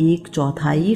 1/4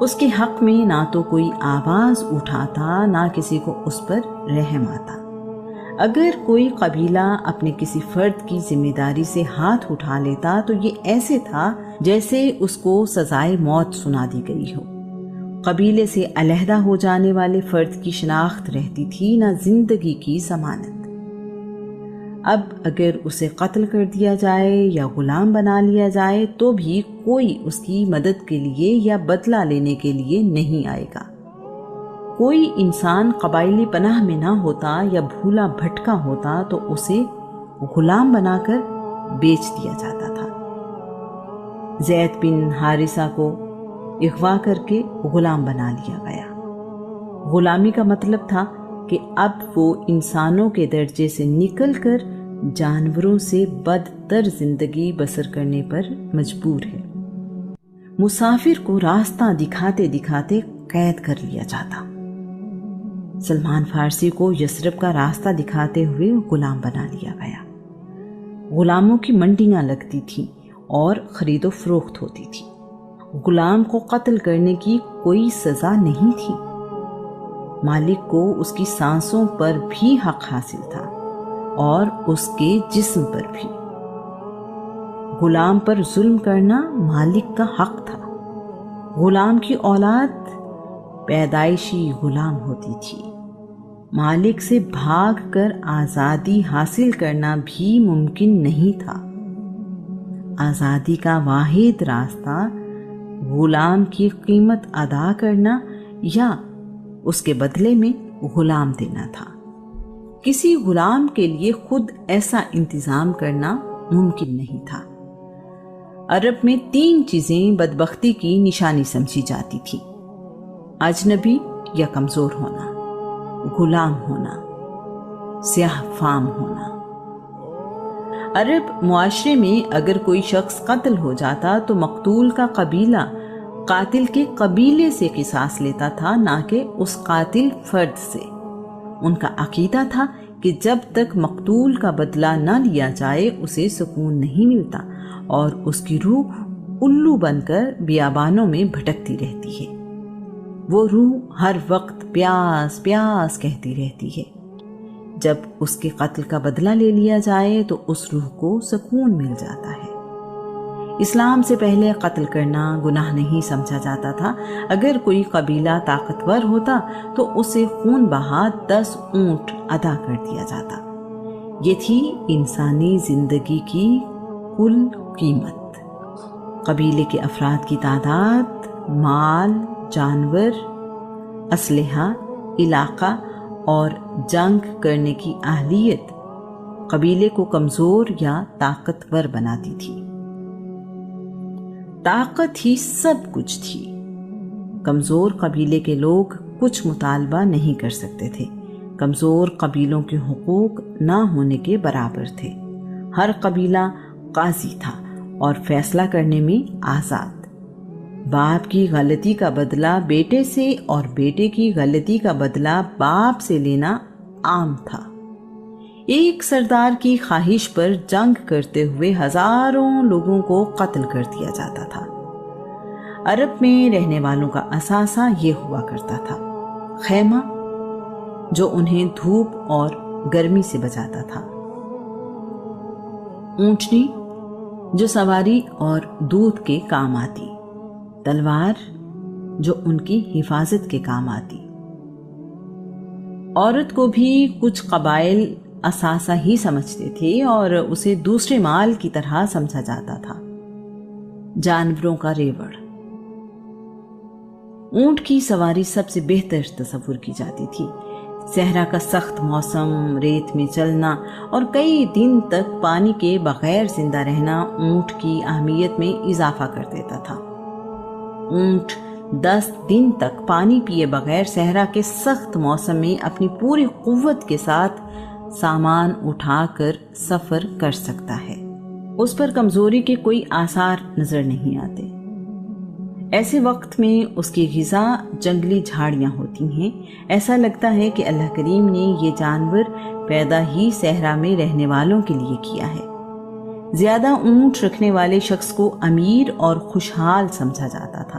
اس کے حق میں نہ تو کوئی آواز اٹھاتا نہ کسی کو اس پر رحم آتا۔ اگر کوئی قبیلہ اپنے کسی فرد کی ذمہ داری سے ہاتھ اٹھا لیتا تو یہ ایسے تھا جیسے اس کو سزائے موت سنا دی گئی ہو۔ قبیلے سے علیحدہ ہو جانے والے فرد کی شناخت رہتی تھی نہ زندگی کی ضمانت۔ اب اگر اسے قتل کر دیا جائے یا غلام بنا لیا جائے تو بھی کوئی اس کی مدد کے لیے یا بدلہ لینے کے لیے نہیں آئے گا۔ کوئی انسان قبائلی پناہ میں نہ ہوتا یا بھولا بھٹکا ہوتا تو اسے غلام بنا کر بیچ دیا جاتا تھا۔ زید بن حارثہ کو اغوا کر کے غلام بنا لیا گیا۔ غلامی کا مطلب تھا کہ اب وہ انسانوں کے درجے سے نکل کر جانوروں سے بدتر زندگی بسر کرنے پر مجبور ہے۔ مسافر کو راستہ دکھاتے دکھاتے قید کر لیا جاتا۔ سلمان فارسی کو یثرب کا راستہ دکھاتے ہوئے غلام بنا لیا گیا۔ غلاموں کی منڈیاں لگتی تھیں اور خرید و فروخت ہوتی تھی۔ غلام کو قتل کرنے کی کوئی سزا نہیں تھی۔ مالک کو اس کی سانسوں پر بھی حق حاصل تھا اور اس کے جسم پر بھی۔ غلام پر ظلم کرنا مالک کا حق تھا۔ غلام کی اولاد پیدائشی غلام ہوتی تھی۔ مالک سے بھاگ کر آزادی حاصل کرنا بھی ممکن نہیں تھا۔ آزادی کا واحد راستہ غلام کی قیمت ادا کرنا یا اس کے بدلے میں غلام دینا تھا۔ کسی غلام کے لیے خود ایسا انتظام کرنا ممکن نہیں تھا۔ عرب میں 3 چیزیں بدبختی کی نشانی سمجھی جاتی تھی: اجنبی یا کمزور ہونا، غلام ہونا، سیاہ فام ہونا۔ عرب معاشرے میں اگر کوئی شخص قتل ہو جاتا تو مقتول کا قبیلہ قاتل کے قبیلے سے قصاص لیتا تھا، نہ کہ اس قاتل فرد سے۔ ان کا عقیدہ تھا کہ جب تک مقتول کا بدلہ نہ لیا جائے اسے سکون نہیں ملتا اور اس کی روح الو بن کر بیابانوں میں بھٹکتی رہتی ہے۔ وہ روح ہر وقت پیاس پیاس کہتی رہتی ہے۔ جب اس کے قتل کا بدلہ لے لیا جائے تو اس روح کو سکون مل جاتا ہے۔ اسلام سے پہلے قتل کرنا گناہ نہیں سمجھا جاتا تھا۔ اگر کوئی قبیلہ طاقتور ہوتا تو اسے خون بہا 10 اونٹ ادا کر دیا جاتا۔ یہ تھی انسانی زندگی کی کل قیمت۔ قبیلے کے افراد کی تعداد، مال، جانور، اسلحہ، علاقہ اور جنگ کرنے کی اہلیت قبیلے کو کمزور یا طاقتور بناتی تھی۔ طاقت ہی سب کچھ تھی۔ کمزور قبیلے کے لوگ کچھ مطالبہ نہیں کر سکتے تھے۔ کمزور قبیلوں کے حقوق نہ ہونے کے برابر تھے۔ ہر قبیلہ قاضی تھا اور فیصلہ کرنے میں آزاد۔ باپ کی غلطی کا بدلہ بیٹے سے اور بیٹے کی غلطی کا بدلہ باپ سے لینا عام تھا۔ ایک سردار کی خواہش پر جنگ کرتے ہوئے ہزاروں لوگوں کو قتل کر دیا جاتا تھا۔ عرب میں رہنے والوں کا اثاثہ یہ ہوا کرتا تھا: خیمہ جو انہیں دھوپ اور گرمی سے بچاتا تھا، اونٹنی جو سواری اور دودھ کے کام آتی، تلوار جو ان کی حفاظت کے کام آتی۔ عورت کو بھی کچھ قبائل اثاثہ ہی سمجھتے تھے اور اسے دوسرے مال کی طرح سمجھا جاتا تھا۔ جانوروں کا ریوڑ، اونٹ کی سواری سب سے بہتر تصور کی جاتی تھی۔ صحرا کا سخت موسم، ریت میں چلنا اور کئی دن تک پانی کے بغیر زندہ رہنا اونٹ کی اہمیت میں اضافہ کر دیتا تھا۔ اونٹ 10 دن تک پانی پیے بغیر صحرا کے سخت موسم میں اپنی پوری قوت کے ساتھ سامان اٹھا کر سفر کر سکتا ہے۔ اس پر کمزوری کے کوئی آثار نظر نہیں آتے۔ ایسے وقت میں اس کی غذا جنگلی جھاڑیاں ہوتی ہیں۔ ایسا لگتا ہے کہ اللہ کریم نے یہ جانور پیدا ہی صحرا میں رہنے والوں کے لیے کیا ہے۔ زیادہ اونٹ رکھنے والے شخص کو امیر اور خوشحال سمجھا جاتا تھا۔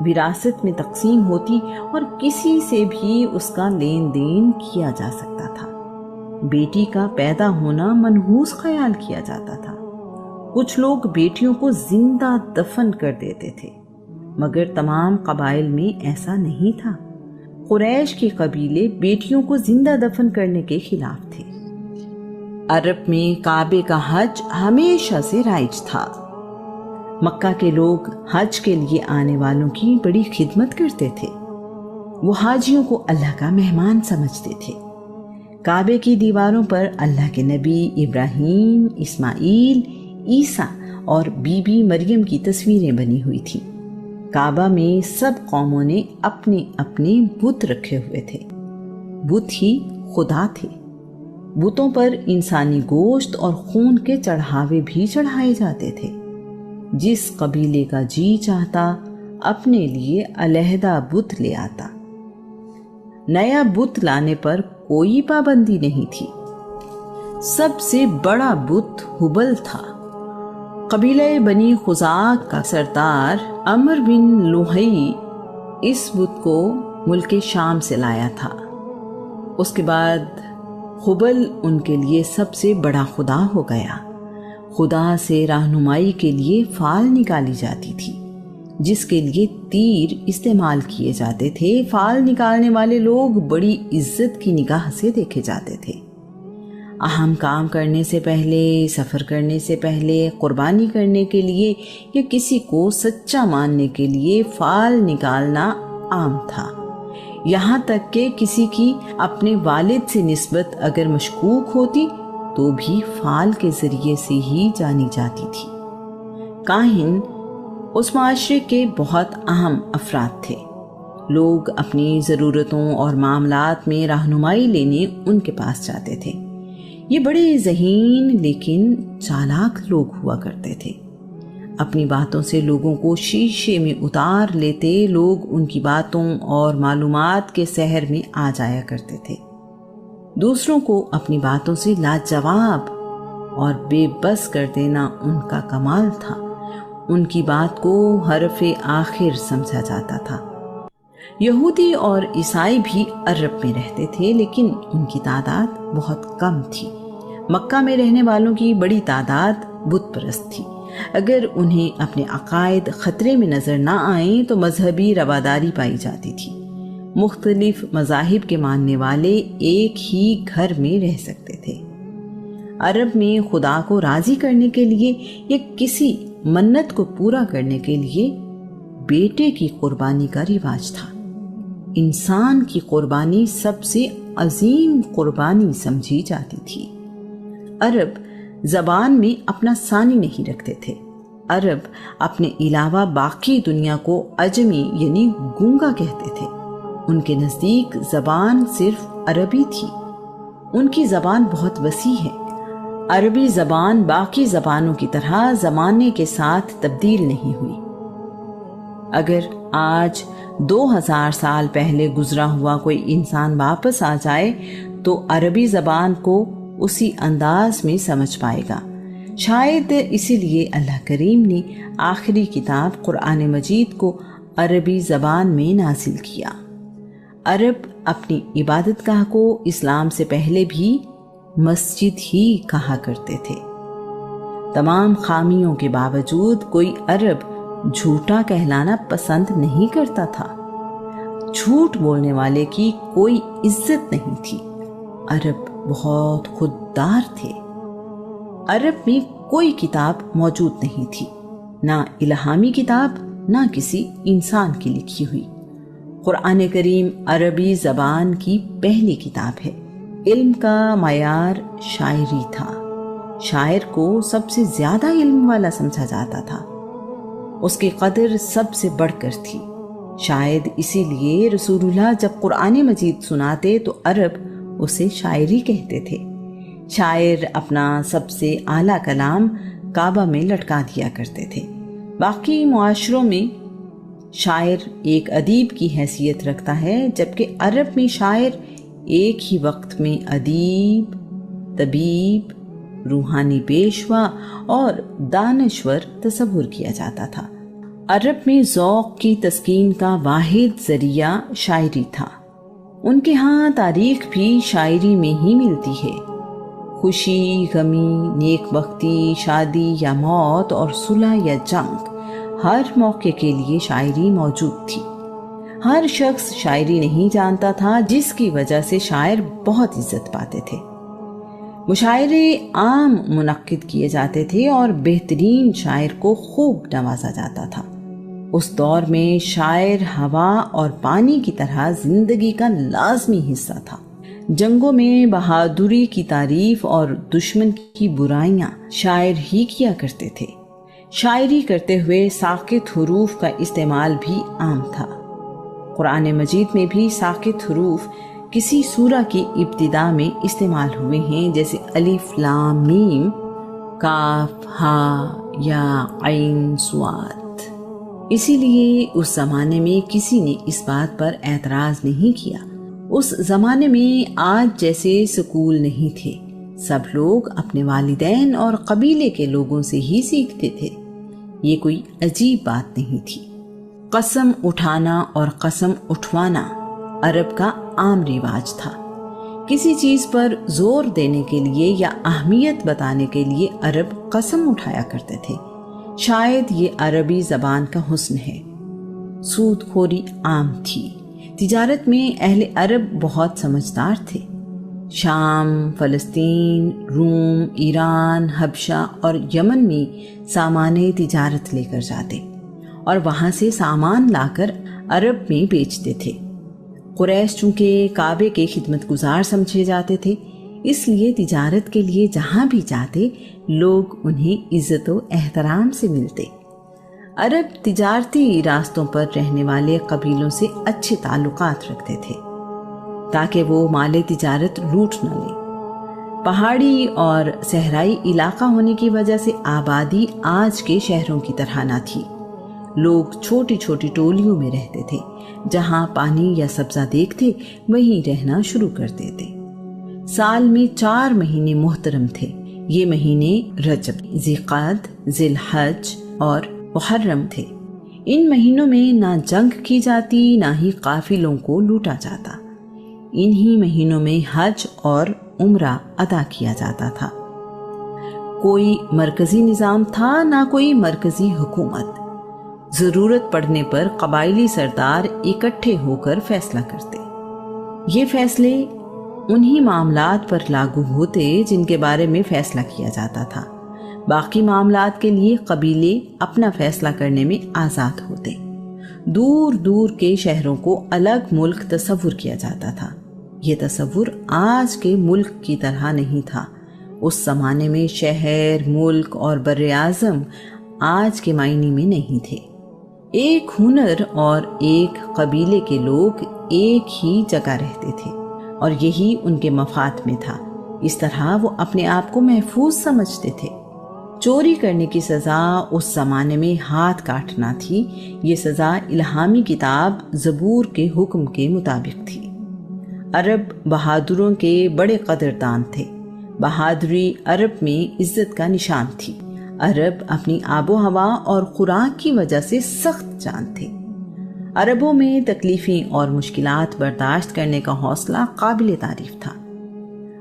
وراثت میں تقسیم ہوتی اور کسی سے بھی اس کا لین دین کیا جا سکتا تھا۔ بیٹی کا پیدا ہونا منحوس خیال کیا جاتا تھا۔ کچھ لوگ بیٹیوں کو زندہ دفن کر دیتے تھے، مگر تمام قبائل میں ایسا نہیں تھا۔ قریش کے قبیلے بیٹیوں کو زندہ دفن کرنے کے خلاف تھے۔ عرب میں کعبے کا حج ہمیشہ سے رائج تھا۔ مکہ کے لوگ حج کے لیے آنے والوں کی بڑی خدمت کرتے تھے۔ وہ حاجیوں کو اللہ کا مہمان سمجھتے تھے۔ کعبے کی دیواروں پر اللہ کے نبی ابراہیم، اسماعیل، عیسیٰ اور بی بی مریم کی تصویریں بنی ہوئی تھیں۔ کعبہ میں سب قوموں نے اپنے اپنے بت رکھے ہوئے تھے۔ بت ہی خدا تھے۔ بتوں پر انسانی گوشت اور خون کے چڑھاوے بھی چڑھائے جاتے تھے۔ جس قبیلے کا جی چاہتا اپنے لیے علیحدہ بت لے آتا۔ نیا بت لانے پر کوئی پابندی نہیں تھی۔ سب سے بڑا بت ہبل تھا۔ قبیلہ بنی خزاعہ کا سردار عمرو بن لوہی اس بت کو ملک شام سے لایا تھا۔ اس کے بعد ہبل ان کے لیے سب سے بڑا خدا ہو گیا۔ خدا سے رہنمائی کے لیے فال نکالی جاتی تھی، جس کے لیے تیر استعمال کیے جاتے تھے۔ فال نکالنے والے لوگ بڑی عزت کی نگاہ سے دیکھے جاتے تھے۔ اہم کام کرنے سے پہلے، سفر کرنے سے پہلے، قربانی کرنے کے لیے یا کسی کو سچا ماننے کے لیے فال نکالنا عام تھا۔ یہاں تک کہ کسی کی اپنے والد سے نسبت اگر مشکوک ہوتی تو بھی فال کے ذریعے سے ہی جانی جاتی تھی۔ کاہن اس معاشرے کے بہت اہم افراد تھے۔ لوگ اپنی ضرورتوں اور معاملات میں رہنمائی لینے ان کے پاس جاتے تھے۔ یہ بڑے ذہین لیکن چالاک لوگ ہوا کرتے تھے۔ اپنی باتوں سے لوگوں کو شیشے میں اتار لیتے۔ لوگ ان کی باتوں اور معلومات کے سحر میں آ جایا کرتے تھے۔ دوسروں کو اپنی باتوں سے لاجواب اور بے بس کر دینا ان کا کمال تھا۔ ان کی بات کو حرف آخر سمجھا جاتا تھا۔ یہودی اور عیسائی بھی عرب میں رہتے تھے، لیکن ان کی تعداد بہت کم تھی۔ مکہ میں رہنے والوں کی بڑی تعداد بت پرست تھی۔ اگر انہیں اپنے عقائد خطرے میں نظر نہ آئیں تو مذہبی رواداری پائی جاتی تھی۔ مختلف مذاہب کے ماننے والے ایک ہی گھر میں رہ سکتے تھے۔ عرب میں خدا کو راضی کرنے کے لیے یا کسی منت کو پورا کرنے کے لیے بیٹے کی قربانی کا رواج تھا۔ انسان کی قربانی سب سے عظیم قربانی سمجھی جاتی تھی۔ عرب زبان میں اپنا ثانی نہیں رکھتے تھے۔ عرب اپنے علاوہ باقی دنیا کو عجمی یعنی گونگا کہتے تھے۔ ان کے نزدیک زبان صرف عربی تھی۔ ان کی زبان بہت وسیع ہے۔ عربی زبان باقی زبانوں کی طرح زمانے کے ساتھ تبدیل نہیں ہوئی۔ اگر آج 2000 سال پہلے گزرا ہوا کوئی انسان واپس آ جائے تو عربی زبان کو اسی انداز میں سمجھ پائے گا۔ شاید اسی لیے اللہ کریم نے آخری کتاب قرآن مجید کو عربی زبان میں نازل کیا۔ عرب اپنی عبادت گاہ کو اسلام سے پہلے بھی مسجد ہی کہا کرتے تھے۔ تمام خامیوں کے باوجود کوئی عرب جھوٹا کہلانا پسند نہیں کرتا تھا۔ جھوٹ بولنے والے کی کوئی عزت نہیں تھی۔ عرب بہت خوددار تھے۔ عرب میں کوئی کتاب موجود نہیں تھی، نہ الہامی کتاب نہ کسی انسان کی لکھی ہوئی۔ قرآن کریم عربی زبان کی پہلی کتاب ہے۔ علم کا معیار شاعری تھا۔ شاعر کو سب سے زیادہ علم والا سمجھا جاتا تھا۔ اس کی قدر سب سے بڑھ کر تھی۔ شاید اسی لیے رسول اللہ جب قرآن مجید سناتے تو عرب اسے شاعری کہتے تھے۔ شاعر اپنا سب سے اعلیٰ کلام کعبہ میں لٹکا دیا کرتے تھے۔ باقی معاشروں میں شاعر ایک ادیب کی حیثیت رکھتا ہے، جبکہ عرب میں شاعر ایک ہی وقت میں ادیب، طبیب، روحانی پیشوا اور دانشور تصور کیا جاتا تھا۔ عرب میں ذوق کی تسکین کا واحد ذریعہ شاعری تھا. ان کے ہاں تاریخ بھی شاعری میں ہی ملتی ہے. خوشی، غمی، نیک بختی، شادی یا موت اور صلح یا جنگ، ہر موقع کے لیے شاعری موجود تھی. ہر شخص شاعری نہیں جانتا تھا، جس کی وجہ سے شاعر بہت عزت پاتے تھے. مشاعرے عام منعقد کیے جاتے تھے اور بہترین شاعر کو خوب نوازا جاتا تھا. اس دور میں شاعر ہوا اور پانی کی طرح زندگی کا لازمی حصہ تھا. جنگوں میں بہادری کی تعریف اور دشمن کی برائیاں شاعر ہی کیا کرتے تھے. شاعری کرتے ہوئے ساکت حروف کا استعمال بھی عام تھا. قرآن مجید میں بھی ساکت حروف کسی سورہ کی ابتدا میں استعمال ہوئے ہیں، جیسے الف لام میم، کاف ہا یا عین صاد. اسی لیے اس زمانے میں کسی نے اس بات پر اعتراض نہیں کیا. اس زمانے میں آج جیسے سکول نہیں تھے. سب لوگ اپنے والدین اور قبیلے کے لوگوں سے ہی سیکھتے تھے. یہ کوئی عجیب بات نہیں تھی. قسم اٹھانا اور قسم اٹھوانا عرب کا عام رواج تھا. کسی چیز پر زور دینے کے لیے یا اہمیت بتانے کے لیے عرب قسم اٹھایا کرتے تھے. شاید یہ عربی زبان کا حسن ہے. سود خوری عام تھی. تجارت میں اہل عرب بہت سمجھدار تھے. شام، فلسطین، روم، ایران، حبشہ اور یمن میں سامان تجارت لے کر جاتے اور وہاں سے سامان لا کر عرب میں بیچتے تھے. قریش چونکہ کعبے کے خدمت گزار سمجھے جاتے تھے، اس لیے تجارت کے لیے جہاں بھی جاتے لوگ انہیں عزت و احترام سے ملتے. عرب تجارتی راستوں پر رہنے والے قبیلوں سے اچھے تعلقات رکھتے تھے تاکہ وہ مال تجارت لوٹ نہ لیں. پہاڑی اور صحرائی علاقہ ہونے کی وجہ سے آبادی آج کے شہروں کی طرح نہ تھی. لوگ چھوٹی چھوٹی ٹولیوں میں رہتے تھے. جہاں پانی یا سبزہ دیکھتے وہیں رہنا شروع کر دیتے. سال میں 4 مہینے محترم تھے. یہ مہینے رجب، ذی-قعد، ذی-الحج اور محرم تھے. ان مہینوں میں نہ جنگ کی جاتی نہ ہی قافلوں کو لوٹا جاتا. انہی مہینوں میں حج اور عمرہ ادا کیا جاتا تھا. کوئی مرکزی نظام تھا نہ کوئی مرکزی حکومت. ضرورت پڑنے پر قبائلی سردار اکٹھے ہو کر فیصلہ کرتے. یہ فیصلے انہی معاملات پر لاگو ہوتے جن کے بارے میں فیصلہ کیا جاتا تھا. باقی معاملات کے لیے قبیلے اپنا فیصلہ کرنے میں آزاد ہوتے. دور دور کے شہروں کو الگ ملک تصور کیا جاتا تھا. یہ تصور آج کے ملک کی طرح نہیں تھا. اس زمانے میں شہر، ملک اور بر اعظم آج کے معنی میں نہیں تھے. ایک ہنر اور ایک قبیلے کے لوگ ایک ہی جگہ رہتے تھے اور یہی ان کے مفاد میں تھا. اس طرح وہ اپنے آپ کو محفوظ سمجھتے تھے. چوری کرنے کی سزا اس زمانے میں ہاتھ کاٹنا تھی. یہ سزا الہامی کتاب زبور کے حکم کے مطابق تھی. عرب بہادروں کے بڑے قدردان تھے. بہادری عرب میں عزت کا نشان تھی. عرب اپنی آب و ہوا اور خوراک کی وجہ سے سخت جان تھے. عربوں میں تکلیفیں اور مشکلات برداشت کرنے کا حوصلہ قابل تعریف تھا.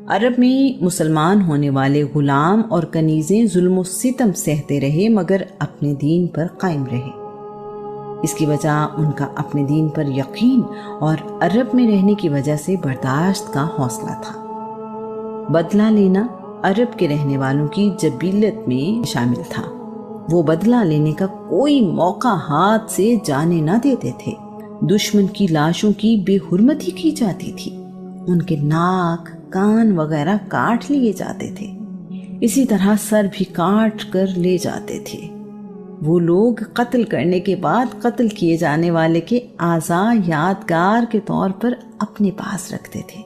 عرب میں مسلمان ہونے والے غلام اور کنیزیں ظلم و ستم سہتے رہے مگر اپنے دین پر قائم رہے. اس کی وجہ ان کا اپنے دین پر یقین اور عرب میں رہنے کی وجہ سے برداشت کا حوصلہ تھا. بدلہ لینا عرب کے رہنے والوں کی جبلت میں شامل تھا. وہ بدلہ لینے کا کوئی موقع ہاتھ سے جانے نہ دیتے تھے. دشمن کی لاشوں کی بے حرمتی کی جاتی تھی. ان کے ناک، کان وغیرہ کاٹ لیے جاتے تھے. اسی طرح سر بھی کاٹ کر لے جاتے تھے. وہ لوگ قتل کرنے کے بعد قتل کیے جانے والے کے اعضاء یادگار کے طور پر اپنے پاس رکھتے تھے.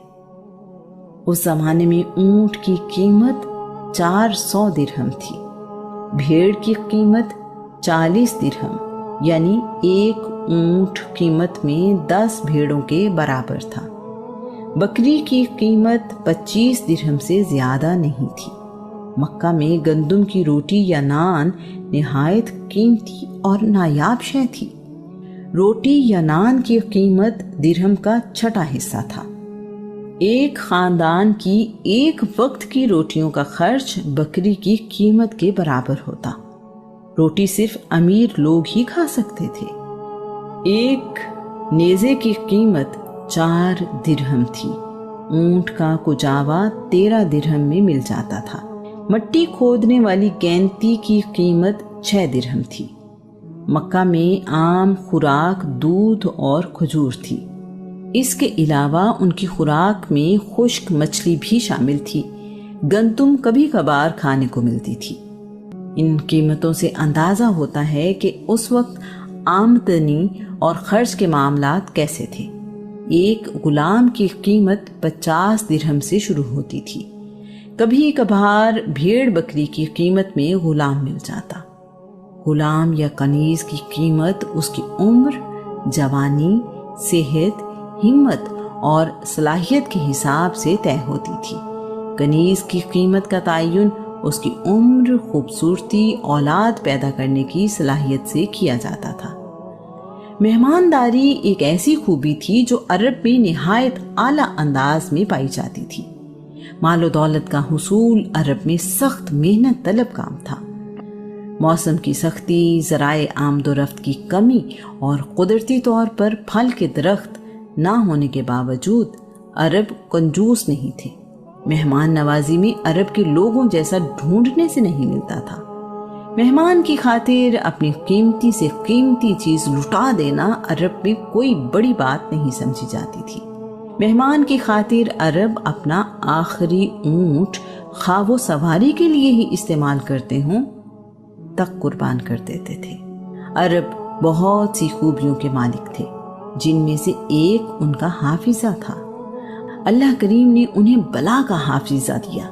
اس زمانے میں اونٹ کی قیمت 400 درہم تھی. بھیڑ کی قیمت 40 درہم، یعنی ایک اونٹ قیمت میں 10 بھیڑوں کے برابر تھا. بکری کی قیمت 25 درہم سے زیادہ نہیں تھی. مکہ میں گندم کی روٹی یا نان نہایت قیمتی اور نایاب شے تھی۔ روٹی یا نان کی قیمت درہم کا 6واں حصہ تھا۔ ایک خاندان کی ایک وقت کی روٹیوں کا خرچ بکری کی قیمت کے برابر ہوتا۔ روٹی صرف امیر لوگ ہی کھا سکتے تھے۔ ایک نیزے کی قیمت 4 درہم تھی۔ اونٹ کا کجاوا 13 درہم میں مل جاتا تھا۔ مٹی کھودنے والی گینتی کی قیمت 6 درہم تھی۔ مکہ میں عام خوراک دودھ اور کھجور تھی۔ اس کے علاوہ ان کی خوراک میں خشک مچھلی بھی شامل تھی۔ گندم کبھی کبھار کھانے کو ملتی تھی۔ ان قیمتوں سے اندازہ ہوتا ہے کہ اس وقت آمدنی اور خرچ کے معاملات کیسے تھے۔ ایک غلام کی قیمت 50 درہم سے شروع ہوتی تھی۔ کبھی کبھار بھیڑ بکری کی قیمت میں غلام مل جاتا۔ غلام یا کنیز کی قیمت اس کی عمر، جوانی، صحت، ہمت اور صلاحیت کے حساب سے طے ہوتی تھی۔ کنیز کی قیمت کا تعین اس کی عمر، خوبصورتی، اولاد پیدا کرنے کی صلاحیت سے کیا جاتا تھا۔ مہمانداری ایک ایسی خوبی تھی جو عرب میں نہایت اعلیٰ انداز میں پائی جاتی تھی۔ مال و دولت کا حصول عرب میں سخت محنت طلب کام تھا۔ موسم کی سختی، ذرائع آمد و رفت کی کمی اور قدرتی طور پر پھل کے درخت نہ ہونے کے باوجود عرب کنجوس نہیں تھے۔ مہمان نوازی میں عرب کے لوگوں جیسا ڈھونڈنے سے نہیں ملتا تھا۔ مہمان کی خاطر اپنی قیمتی سے قیمتی چیز لٹا دینا عرب میں کوئی بڑی بات نہیں سمجھی جاتی تھی۔ مہمان کی خاطر عرب اپنا آخری اونٹ خواہ وہ سواری کے لیے ہی استعمال کرتے ہوں تک قربان کر دیتے تھے۔ عرب بہت سی خوبیوں کے مالک تھے، جن میں سے ایک ان کا حافظہ تھا۔ اللہ کریم نے انہیں بلا کا حافظہ دیا۔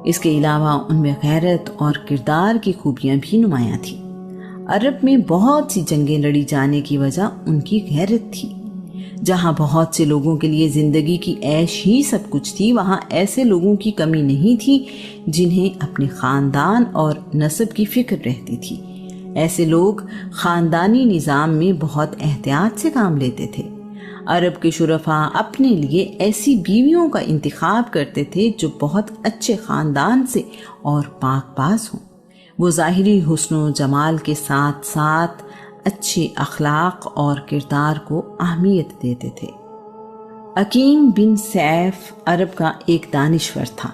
اس کے علاوہ ان میں غیرت اور کردار کی خوبیاں بھی نمایاں تھیں۔ عرب میں بہت سی جنگیں لڑی جانے کی وجہ ان کی غیرت تھی۔ جہاں بہت سے لوگوں کے لیے زندگی کی عیش ہی سب کچھ تھی، وہاں ایسے لوگوں کی کمی نہیں تھی جنہیں اپنے خاندان اور نسب کی فکر رہتی تھی۔ ایسے لوگ خاندانی نظام میں بہت احتیاط سے کام لیتے تھے۔ عرب کے شرفاء اپنے لیے ایسی بیویوں کا انتخاب کرتے تھے جو بہت اچھے خاندان سے اور پاک باز ہوں۔ وہ ظاہری حسن و جمال کے ساتھ ساتھ اچھے اخلاق اور کردار کو اہمیت دیتے تھے۔ عقیم بن سیف عرب کا ایک دانشور تھا۔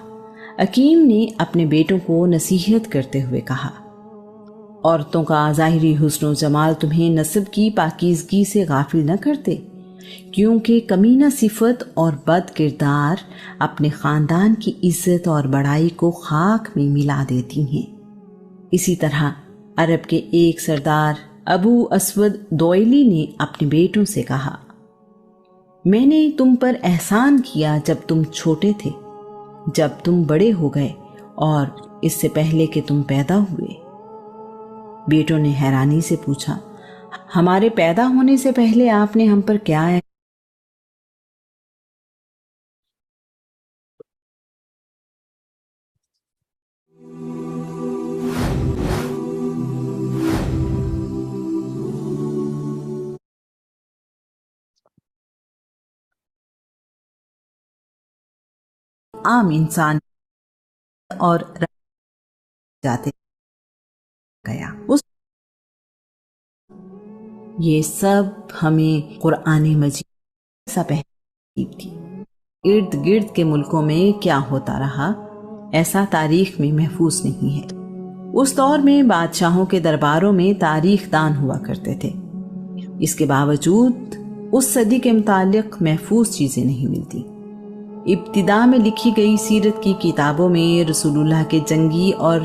عقیم نے اپنے بیٹوں کو نصیحت کرتے ہوئے کہا، عورتوں کا ظاہری حسن و جمال تمہیں نسب کی پاکیزگی سے غافل نہ کرتے، کیونکہ کمینہ صفت اور بد کردار اپنے خاندان کی عزت اور بڑائی کو خاک میں ملا دیتی ہیں۔ اسی طرح عرب کے ایک سردار ابو اسود دوئلی نے اپنے بیٹوں سے کہا، میں نے تم پر احسان کیا جب تم چھوٹے تھے، جب تم بڑے ہو گئے اور اس سے پہلے کہ تم پیدا ہوئے۔ بیٹوں نے حیرانی سے پوچھا، ہمارے پیدا ہونے سے پہلے آپ نے ہم پر کیا ہے؟ عام انسان اور جاتے گیا۔ یہ سب ہمیں قرآن مجید سا پہنی تھی۔ ارد گرد کے ملکوں میں کیا ہوتا رہا ایسا تاریخ میں محفوظ نہیں ہے۔ اس دور میں بادشاہوں کے درباروں میں تاریخ دان ہوا کرتے تھے، اس کے باوجود اس صدی کے متعلق محفوظ چیزیں نہیں ملتی۔ ابتدا میں لکھی گئی سیرت کی کتابوں میں رسول اللہ کے جنگی اور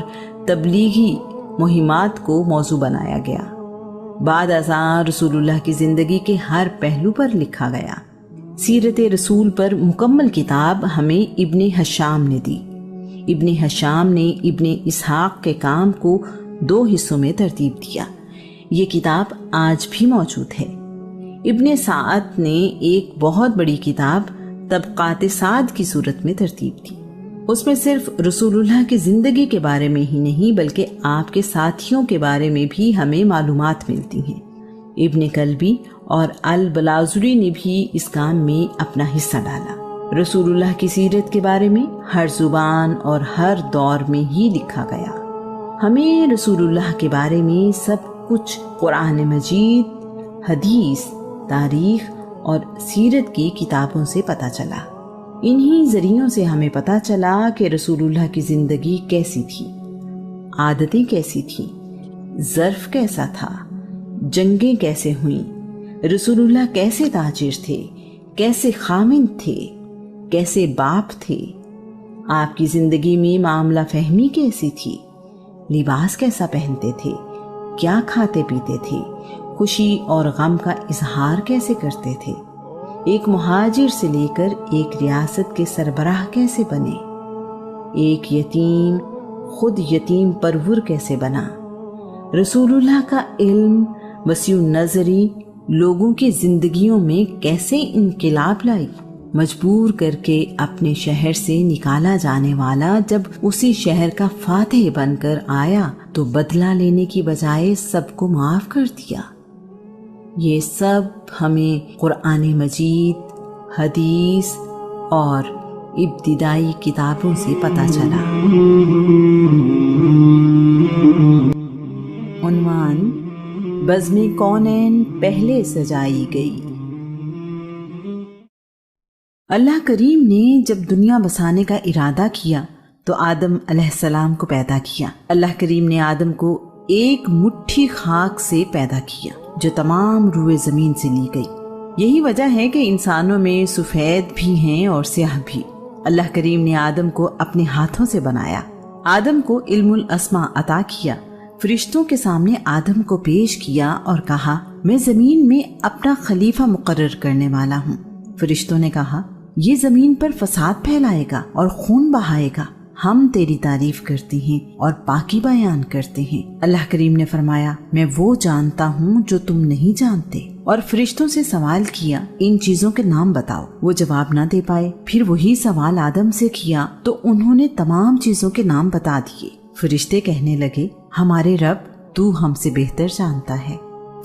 تبلیغی مہمات کو موضوع بنایا گیا۔ بعد ازاں رسول اللہ کی زندگی کے ہر پہلو پر لکھا گیا۔ سیرت رسول پر مکمل کتاب ہمیں ابن ہشام نے دی۔ ابن ہشام نے ابن اسحاق کے کام کو 2 حصوں میں ترتیب دیا۔ یہ کتاب آج بھی موجود ہے۔ ابن سعد نے ایک بہت بڑی کتاب طبقات سعد کی صورت میں ترتیب دی۔ اس میں صرف رسول اللہ کی زندگی کے بارے میں ہی نہیں بلکہ آپ کے ساتھیوں کے بارے میں بھی ہمیں معلومات ملتی ہیں۔ ابن کلبی اور البلازری نے بھی اس کام میں اپنا حصہ ڈالا۔ رسول اللہ کی سیرت کے بارے میں ہر زبان اور ہر دور میں ہی لکھا گیا۔ ہمیں رسول اللہ کے بارے میں سب کچھ قرآن مجید، حدیث، تاریخ اور سیرت کی کتابوں سے پتہ چلا۔ انہی ذریعوں سے ہمیں پتہ چلا کہ رسول اللہ کی زندگی کیسی تھی، عادتیں کیسی تھیں، ظرف کیسا تھا، جنگیں کیسے ہوئیں، رسول اللہ کیسے تاجر تھے، کیسے خامند تھے، کیسے باپ تھے، آپ کی زندگی میں معاملہ فہمی کیسی تھی، لباس کیسا پہنتے تھے، کیا کھاتے پیتے تھے، خوشی اور غم کا اظہار کیسے کرتے تھے، ایک مہاجر سے لے کر ایک ریاست کے سربراہ کیسے بنے، ایک یتیم خود یتیم پرور کیسے بنا۔ رسول اللہ کا علم، وسیع نظری لوگوں کی زندگیوں میں کیسے انقلاب لائی۔ مجبور کر کے اپنے شہر سے نکالا جانے والا جب اسی شہر کا فاتح بن کر آیا تو بدلہ لینے کی بجائے سب کو معاف کر دیا۔ یہ سب ہمیں قرآن مجید، حدیث اور ابتدائی کتابوں سے پتہ چلا۔ عنوان: بزم کونین پہلے سجائی گئی۔ اللہ کریم نے جب دنیا بسانے کا ارادہ کیا تو آدم علیہ السلام کو پیدا کیا۔ اللہ کریم نے آدم کو ایک مٹھی خاک سے پیدا کیا جو تمام روئے زمین سے لی گئی۔ یہی وجہ ہے کہ انسانوں میں سفید بھی ہیں اور سیاہ بھی۔ اللہ کریم نے آدم کو اپنے ہاتھوں سے بنایا، آدم کو علم الاسماء عطا کیا، فرشتوں کے سامنے آدم کو پیش کیا اور کہا میں زمین میں اپنا خلیفہ مقرر کرنے والا ہوں۔ فرشتوں نے کہا یہ زمین پر فساد پھیلائے گا اور خون بہائے گا، ہم تیری تعریف کرتے ہیں اور پاکی بیان کرتے ہیں۔ اللہ کریم نے فرمایا میں وہ جانتا ہوں جو تم نہیں جانتے، اور فرشتوں سے سوال کیا ان چیزوں کے نام بتاؤ، وہ جواب نہ دے پائے۔ پھر وہی سوال آدم سے کیا تو انہوں نے تمام چیزوں کے نام بتا دیے۔ فرشتے کہنے لگے ہمارے رب تو ہم سے بہتر جانتا ہے۔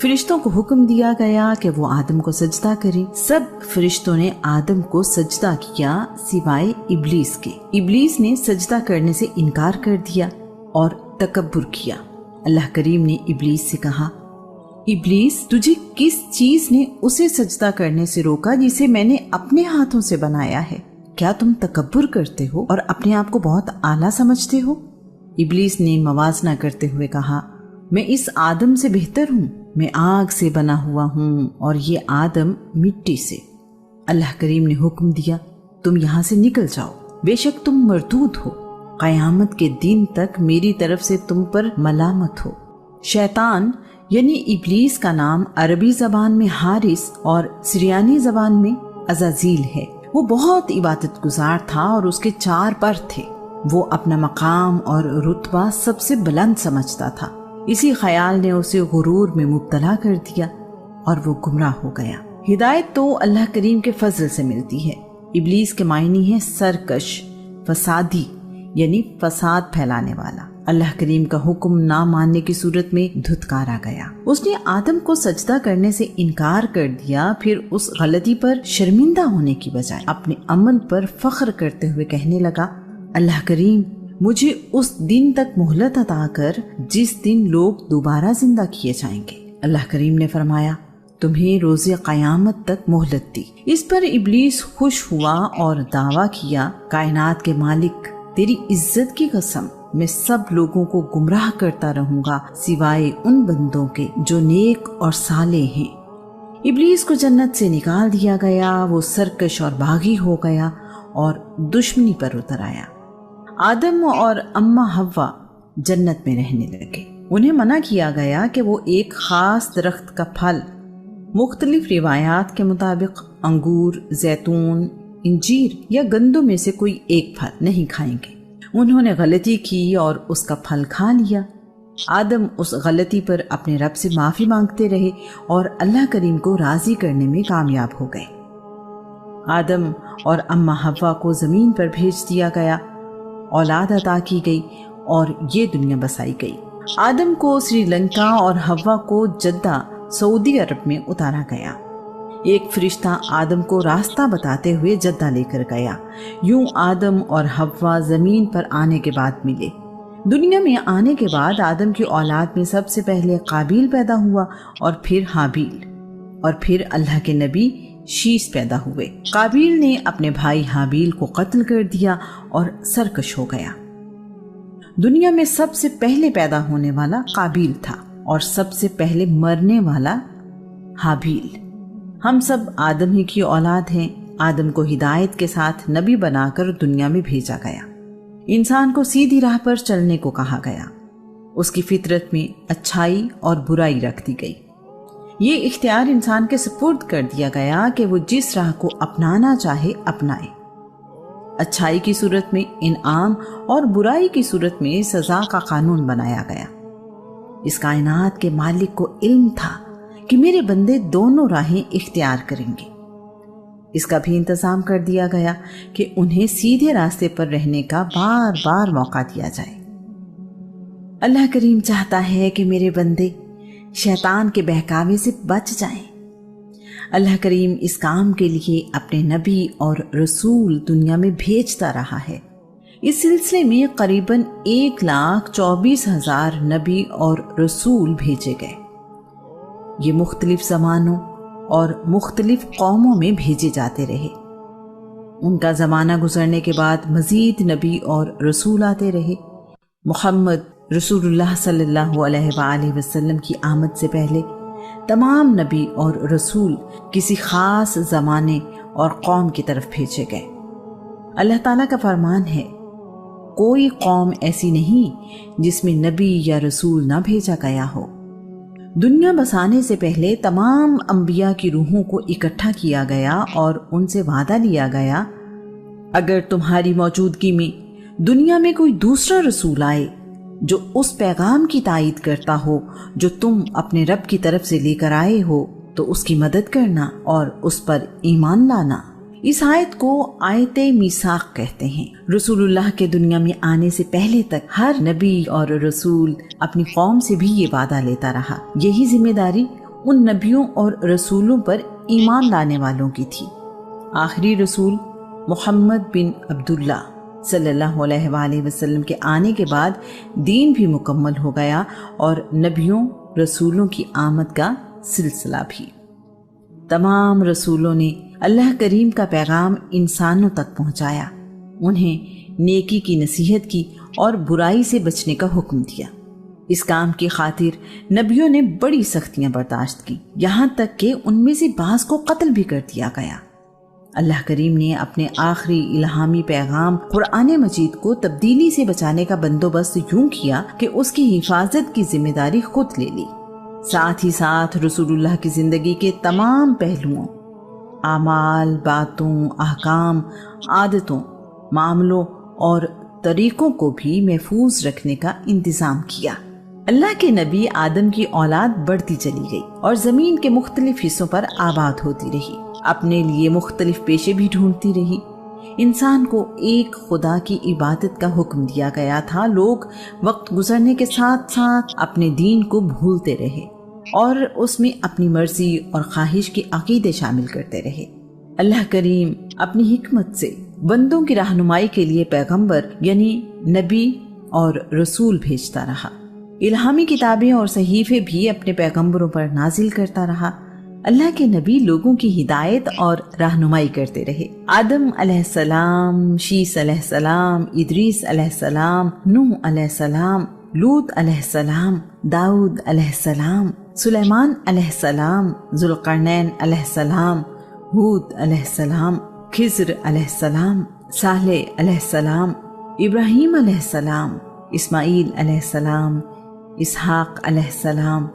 فرشتوں کو حکم دیا گیا کہ وہ آدم کو سجدہ کریں۔ سب فرشتوں نے آدم کو سجدہ کیا سوائے ابلیس کے۔ ابلیس نے سجدہ کرنے سے انکار کر دیا اور تکبر کیا۔ اللہ کریم نے ابلیس سے کہا ابلیس تجھے کس چیز نے اسے سجدہ کرنے سے روکا جسے میں نے اپنے ہاتھوں سے بنایا ہے؟ کیا تم تکبر کرتے ہو اور اپنے آپ کو بہت اعلیٰ سمجھتے ہو؟ ابلیس نے موازنہ کرتے ہوئے کہا میں اس آدم سے بہتر ہوں، میں آگ سے بنا ہوا ہوں اور یہ آدم مٹی سے۔ اللہ کریم نے حکم دیا تم یہاں سے نکل جاؤ، بے شک تم مردود ہو، قیامت کے دن تک میری طرف سے تم پر ملامت ہو۔ شیطان یعنی ابلیس کا نام عربی زبان میں حارس اور سریانی زبان میں عزازیل ہے۔ وہ بہت عبادت گزار تھا اور اس کے 4 پر تھے۔ وہ اپنا مقام اور رتبہ سب سے بلند سمجھتا تھا۔ اسی خیال نے اسے غرور میں مبتلا کر دیا اور وہ گمراہ ہو گیا۔ ہدایت تو اللہ کریم کے فضل سے ملتی ہے۔ ابلیس کے معنی ہے سرکش، فسادی یعنی فساد پھیلانے والا۔ اللہ کریم کا حکم نہ ماننے کی صورت میں دھتکارا گیا۔ اس نے آدم کو سجدہ کرنے سے انکار کر دیا، پھر اس غلطی پر شرمندہ ہونے کی بجائے اپنے عمل پر فخر کرتے ہوئے کہنے لگا اللہ کریم مجھے اس دن تک مہلت عطا کر جس دن لوگ دوبارہ زندہ کیے جائیں گے۔ اللہ کریم نے فرمایا تمہیں روز قیامت تک مہلت دی۔ اس پر ابلیس خوش ہوا اور دعویٰ کیا کائنات کے مالک تیری عزت کی قسم میں سب لوگوں کو گمراہ کرتا رہوں گا سوائے ان بندوں کے جو نیک اور صالح ہیں۔ ابلیس کو جنت سے نکال دیا گیا، وہ سرکش اور باغی ہو گیا اور دشمنی پر اتر آیا۔ آدم اور اماں حوا جنت میں رہنے لگے۔ انہیں منع کیا گیا کہ وہ ایک خاص درخت کا پھل، مختلف روایات کے مطابق انگور، زیتون، انجیر یا گندم میں سے کوئی ایک پھل نہیں کھائیں گے۔ انہوں نے غلطی کی اور اس کا پھل کھا لیا۔ آدم اس غلطی پر اپنے رب سے معافی مانگتے رہے اور اللہ کریم کو راضی کرنے میں کامیاب ہو گئے۔ آدم اور اماں حوا کو زمین پر بھیج دیا گیا اولاد عطا کی گئی اور یہ دنیا بسائی گئی۔ آدم کو سری لنکا اور حوا کو جدہ سعودی عرب میں اتارا گیا۔ ایک فرشتہ آدم کو راستہ بتاتے ہوئے جدہ لے کر گیا۔ یوں آدم اور حوا زمین پر آنے کے بعد ملے۔ دنیا میں آنے کے بعد آدم کی اولاد میں سب سے پہلے قابیل پیدا ہوا اور پھر حابیل، اور پھر اللہ کے نبی شیش پیدا ہوئے۔ قابیل نے اپنے بھائی حابیل کو قتل کر دیا اور سرکش ہو گیا۔ دنیا میں سب سے پہلے پیدا ہونے والا قابیل تھا اور سب سے پہلے مرنے والا حابیل۔ ہم سب آدم ہی کی اولاد ہیں۔ آدم کو ہدایت کے ساتھ نبی بنا کر دنیا میں بھیجا گیا۔ انسان کو سیدھی راہ پر چلنے کو کہا گیا۔ اس کی فطرت میں اچھائی اور برائی رکھ دی گئی۔ یہ اختیار انسان کے سپرد کر دیا گیا کہ وہ جس راہ کو اپنانا چاہے اپنائے۔ اچھائی کی صورت میں انعام اور برائی کی صورت میں سزا کا قانون بنایا گیا۔ اس کائنات کے مالک کو علم تھا کہ میرے بندے دونوں راہیں اختیار کریں گے۔ اس کا بھی انتظام کر دیا گیا کہ انہیں سیدھے راستے پر رہنے کا بار بار موقع دیا جائے۔ اللہ کریم چاہتا ہے کہ میرے بندے شیطان کے بہکاوے سے بچ جائیں۔ اللہ کریم اس کام کے لیے اپنے نبی اور رسول دنیا میں بھیجتا رہا ہے۔ اس سلسلے میں قریباً 1,24,000 نبی اور رسول بھیجے گئے۔ یہ مختلف زمانوں اور مختلف قوموں میں بھیجے جاتے رہے۔ ان کا زمانہ گزرنے کے بعد مزید نبی اور رسول آتے رہے۔ محمد رسول اللہ صلی اللہ علیہ وآلہ وسلم کی آمد سے پہلے تمام نبی اور رسول کسی خاص زمانے اور قوم کی طرف بھیجے گئے۔ اللہ تعالیٰ کا فرمان ہے، کوئی قوم ایسی نہیں جس میں نبی یا رسول نہ بھیجا گیا ہو۔ دنیا بسانے سے پہلے تمام انبیاء کی روحوں کو اکٹھا کیا گیا اور ان سے وعدہ لیا گیا، اگر تمہاری موجودگی میں دنیا میں کوئی دوسرا رسول آئے جو اس پیغام کی تائید کرتا ہو جو تم اپنے رب کی طرف سے لے کر آئے ہو، تو اس کی مدد کرنا اور اس پر ایمان لانا۔ اس آیت کو آیت میثاق کہتے ہیں۔ رسول اللہ کے دنیا میں آنے سے پہلے تک ہر نبی اور رسول اپنی قوم سے بھی یہ وعدہ لیتا رہا۔ یہی ذمہ داری ان نبیوں اور رسولوں پر ایمان لانے والوں کی تھی۔ آخری رسول محمد بن عبداللہ صلی اللہ علیہ وآلہ وسلم کے آنے کے بعد دین بھی مکمل ہو گیا اور نبیوں رسولوں کی آمد کا سلسلہ بھی۔ تمام رسولوں نے اللہ کریم کا پیغام انسانوں تک پہنچایا، انہیں نیکی کی نصیحت کی اور برائی سے بچنے کا حکم دیا۔ اس کام کی خاطر نبیوں نے بڑی سختیاں برداشت کی، یہاں تک کہ ان میں سے بعض کو قتل بھی کر دیا گیا۔ اللہ کریم نے اپنے آخری الہامی پیغام قرآن مجید کو تبدیلی سے بچانے کا بندوبست یوں کیا کہ اس کی حفاظت کی ذمہ داری خود لے لی۔ ساتھ ہی ساتھ رسول اللہ کی زندگی کے تمام پہلوؤں، اعمال، باتوں، احکام، عادتوں، معاملوں اور طریقوں کو بھی محفوظ رکھنے کا انتظام کیا۔ اللہ کے نبی آدم کی اولاد بڑھتی چلی گئی اور زمین کے مختلف حصوں پر آباد ہوتی رہی، اپنے لیے مختلف پیشے بھی ڈھونڈتی رہی۔ انسان کو ایک خدا کی عبادت کا حکم دیا گیا تھا۔ لوگ وقت گزرنے کے ساتھ ساتھ اپنے دین کو بھولتے رہے اور اس میں اپنی مرضی اور خواہش کے عقیدے شامل کرتے رہے۔ اللہ کریم اپنی حکمت سے بندوں کی رہنمائی کے لیے پیغمبر یعنی نبی اور رسول بھیجتا رہا۔ الہامی کتابیں اور صحیفے بھی اپنے پیغمبروں پر نازل کرتا رہا۔ اللہ کے نبی لوگوں کی ہدایت اور رہنمائی کرتے رہے۔ آدم علیہ السلام، شیس علیہ السلام، ادریس علیہ السلام، نوح علیہ السلام، لوط علیہ السلام، داؤد علیہ السلام، سلیمان علیہ السلام، ذوالقرنین علیہ السلام، ہود علیہ السلام، خضر علیہ السلام، صالح علیہ السلام، ابراہیم علیہ السلام، اسماعیل علیہ السلام، اسحاق علیہ السلام،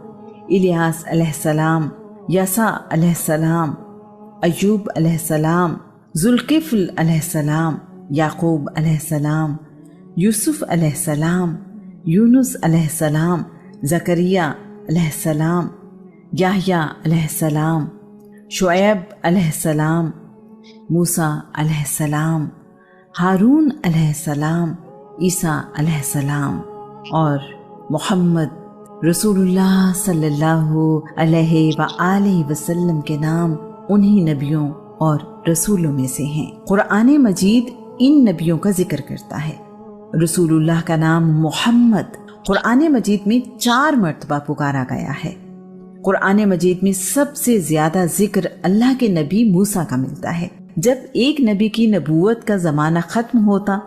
الیاس علیہ السلام، یسع علیہ السلام، ایوب علیہ السلام، ذوالکفل علیہ السلام، یعقوب علیہ السلام، یوسف علیہ السلام، یونس علیہ السلام، زکریا علیہ السلام، یحییٰ علیہ السلام، شعیب علیہ السلام، موسیٰ علیہ السلام، ہارون علیہ السلام، عیسیٰ علیہ السلام اور محمد رسول اللہ صلی اللہ علیہ وآلہ وسلم کے نام انہی نبیوں اور رسولوں میں سے ہیں۔ قرآن مجید ان نبیوں کا ذکر کرتا ہے۔ رسول اللہ کا نام محمد قرآن مجید میں 4 مرتبہ پکارا گیا ہے۔ قرآن مجید میں سب سے زیادہ ذکر اللہ کے نبی موسیٰ کا ملتا ہے۔ جب ایک نبی کی نبوت کا زمانہ ختم ہوتا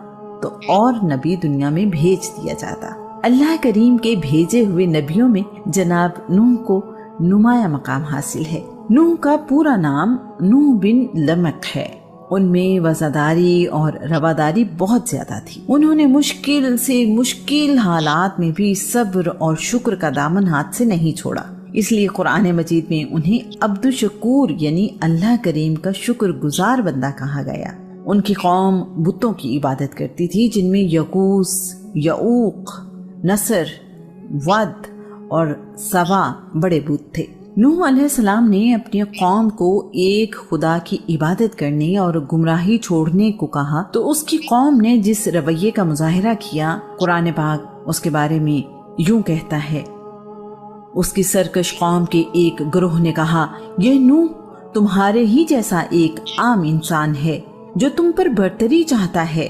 تو اور نبی دنیا میں بھیج دیا جاتا۔ اللہ کریم کے بھیجے ہوئے نبیوں میں جناب نوح کو نمایاں مقام حاصل ہے۔ نوح کا پورا نام نوح بن لمک ہے۔ ان میں وفاداری اور رواداری بہت زیادہ تھی۔ انہوں نے مشکل سے مشکل حالات میں بھی صبر اور شکر کا دامن ہاتھ سے نہیں چھوڑا، اس لیے قرآن مجید میں انہیں عبد الشکور یعنی اللہ کریم کا شکر گزار بندہ کہا گیا۔ ان کی قوم بتوں کی عبادت کرتی تھی، جن میں یغوث، یعوق، نصر، ود اور سوا بڑے بت تھے۔ نوح علیہ السلام نے اپنی قوم کو ایک خدا کی عبادت کرنے اور گمراہی چھوڑنے کو کہا تو اس کی قوم نے جس رویے کا مظاہرہ کیا، قرآن پاک اس کے بارے میں یوں کہتا ہے۔ اس کی سرکش قوم کے ایک گروہ نے کہا، یہ نوح تمہارے ہی جیسا ایک عام انسان ہے جو تم پر برتری چاہتا ہے،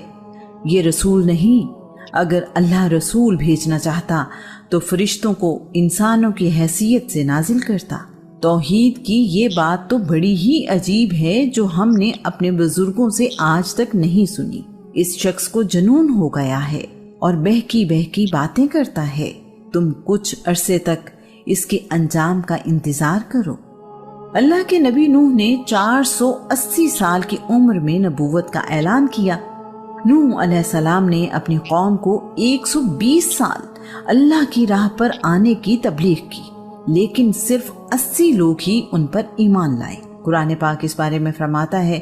یہ رسول نہیں۔ اگر اللہ رسول بھیجنا چاہتا تو فرشتوں کو انسانوں کی حیثیت سے نازل کرتا۔ توحید کی یہ بات تو بڑی ہی عجیب ہے جو ہم نے اپنے بزرگوں سے آج تک نہیں سنی۔ اس شخص کو جنون ہو گیا ہے اور بہکی بہکی باتیں کرتا ہے۔ تم کچھ عرصے تک اس کے انجام کا انتظار کرو۔ اللہ کے نبی نوح نے 480 سال کی عمر میں نبوت کا اعلان کیا۔ نوح علیہ السلام نے اپنی قوم کو 120 سال اللہ کی راہ پر آنے کی تبلیغ کی، لیکن صرف 80 لوگ ہی ان پر ایمان لائے۔ قرآن پاک اس بارے میں فرماتا ہے،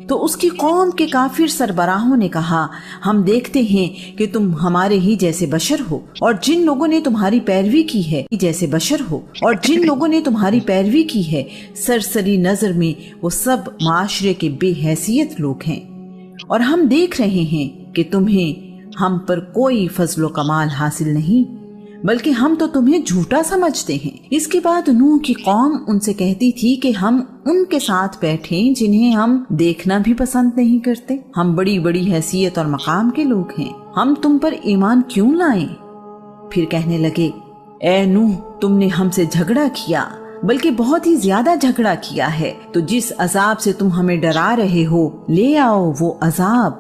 تو اس کی قوم کے کافر سربراہوں نے کہا، ہم دیکھتے ہیں کہ تم ہمارے ہی جیسے بشر ہو، اور جن لوگوں نے تمہاری پیروی کی ہے جیسے بشر ہو، اور جن لوگوں نے تمہاری پیروی کی ہے سرسری نظر میں وہ سب معاشرے کے بے حیثیت لوگ ہیں، اور ہم دیکھ رہے ہیں کہ تمہیں ہم پر کوئی فضل و کمال حاصل نہیں، بلکہ ہم تو تمہیں جھوٹا سمجھتے ہیں۔ اس کے بعد نوح کی قوم ان سے کہتی تھی کہ ہم ان کے ساتھ بیٹھیں جنہیں ہم دیکھنا بھی پسند نہیں کرتے، ہم بڑی بڑی حیثیت اور مقام کے لوگ ہیں، ہم تم پر ایمان کیوں لائیں؟ پھر کہنے لگے، اے نوح تم نے ہم سے جھگڑا کیا، بلکہ بہت ہی زیادہ جھگڑا کیا ہے، تو جس عذاب سے تم ہمیں ڈرا رہے ہو لے آؤ وہ عذاب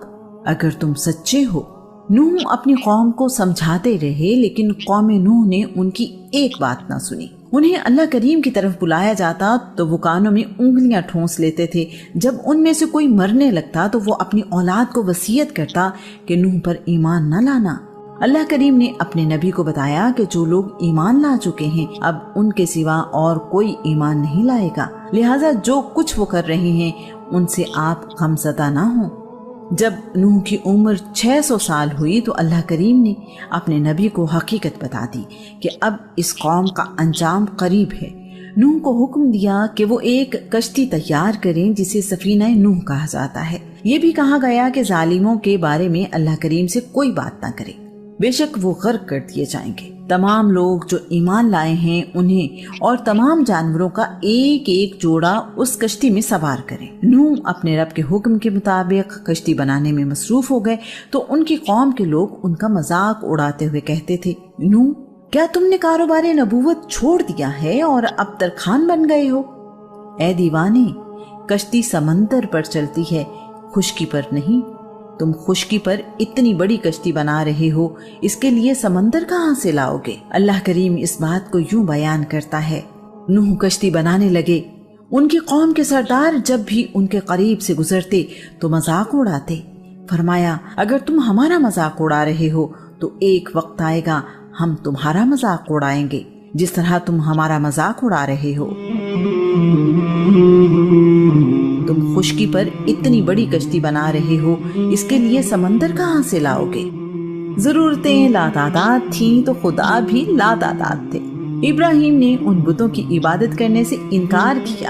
اگر تم سچے ہو۔ نوح اپنی قوم کو سمجھاتے رہے، لیکن قوم نوح نے ان کی ایک بات نہ سنی۔ انہیں اللہ کریم کی طرف بلایا جاتا تو وہ کانوں میں انگلیاں ٹھونس لیتے تھے۔ جب ان میں سے کوئی مرنے لگتا تو وہ اپنی اولاد کو وصیت کرتا کہ نوح پر ایمان نہ لانا۔ اللہ کریم نے اپنے نبی کو بتایا کہ جو لوگ ایمان لا چکے ہیں اب ان کے سوا اور کوئی ایمان نہیں لائے گا، لہٰذا جو کچھ وہ کر رہے ہیں ان سے آپ غمزدہ نہ ہوں۔ جب نوح کی عمر 600 سال ہوئی تو اللہ کریم نے اپنے نبی کو حقیقت بتا دی کہ اب اس قوم کا انجام قریب ہے۔ نوح کو حکم دیا کہ وہ ایک کشتی تیار کریں جسے سفینہ نوح کہا جاتا ہے۔ یہ بھی کہا گیا کہ ظالموں کے بارے میں اللہ کریم سے کوئی بات نہ کرے، بے شک وہ غرق کر دیے جائیں گے۔ تمام لوگ جو ایمان لائے ہیں انہیں اور تمام جانوروں کا ایک ایک جوڑا اس کشتی میں سوار کریں۔ نوح اپنے رب کے حکم کے مطابق کشتی بنانے میں مصروف ہو گئے تو ان کی قوم کے لوگ ان کا مذاق اڑاتے ہوئے کہتے تھے، نوح کیا تم نے کاروبار نبوت چھوڑ دیا ہے اور اب ترخان بن گئے ہو؟ اے دیوانے، کشتی سمندر پر چلتی ہے، خشکی پر نہیں۔ تم خشکی پر اتنی بڑی کشتی بنا رہے ہو، اس کے لیے سمندر کہاں سے لاؤ گے؟ اللہ کریم اس بات کو یوں بیان کرتا ہے، نوح کشتی بنانے لگے، ان کی قوم کے سردار جب بھی ان کے قریب سے گزرتے تو مذاق اڑاتے۔ فرمایا، اگر تم ہمارا مذاق اڑا رہے ہو تو ایک وقت آئے گا ہم تمہارا مذاق اڑائیں گے جس طرح تم ہمارا مذاق اڑا رہے ہو۔ تم خشکی پر اتنی بڑی کشتی بنا رہے ہو، اس کے لیے سمندر کہاں سے لاؤ گے؟ ضرورتیں لاتعداد تھیں تو خدا بھی لاتعداد تھے۔ ابراہیم نے ان بتوں کی عبادت کرنے سے انکار کیا۔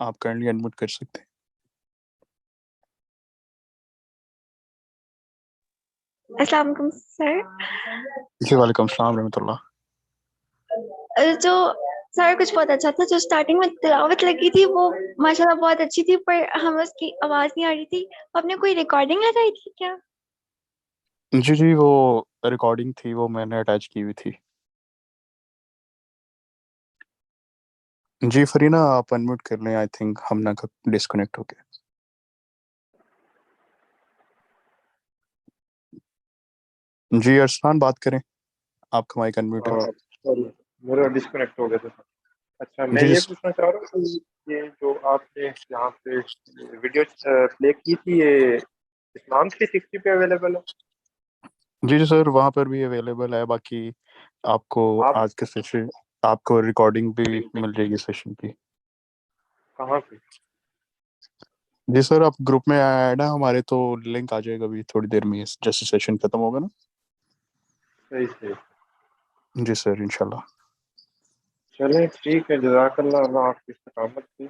آپ کائنڈلی انمیوٹ کر سکتے ہیں. السلام علیکم سر. جی وعلیکم السلام ورحمۃ اللہ. جو سر کچھ بہت اچھا تھا, جو اسٹارٹنگ میں تلاوت لگی تھی وہ ماشاءاللہ بہت اچھی تھی, پر ہمیں اس کی آواز نہیں آ رہی تھی. آپ نے کوئی ریکارڈنگ لگائی تھی کیا؟ جی وہ ریکارڈنگ تھی, وہ میں نے اٹیچ کی ہوئی تھی. جی فرینہ آپ انمیوٹ کر لیں, آئی تھنک ہمنا کا ڈسکنیکٹ ہو گیا. جی ارسلان بات کریں, آپ کا مائک انمیوٹ ہے. سوری میرا ڈسکنیکٹ ہو گیا تھا. اچھا میں جی یہ پوچھنا چاہ رہا ہوں کہ یہ جو آپ نے یہاں پہ ویڈیو پلے کی تھی یہ اسلام 360 پہ اویلیبل ہے؟ جی سر وہاں پر بھی اویلیبل ہے. باقی آپ کو آپ آج کے سیشن آپ کو ریکارڈنگ بھی مل جائے گی سیشن کی. کہاں پہ؟ جی سر آپ گروپ میں ایڈ ہیں ہمارے, تو لنک آ جائے گا ابھی تھوڑی دیر میں جیسے سیشن ختم ہوگا نا. صحیح صحیح. جی سر انشاءاللہ. چلیں ٹھیک ہے, جزاک اللہ, اللہ آپ کی استقامت کی.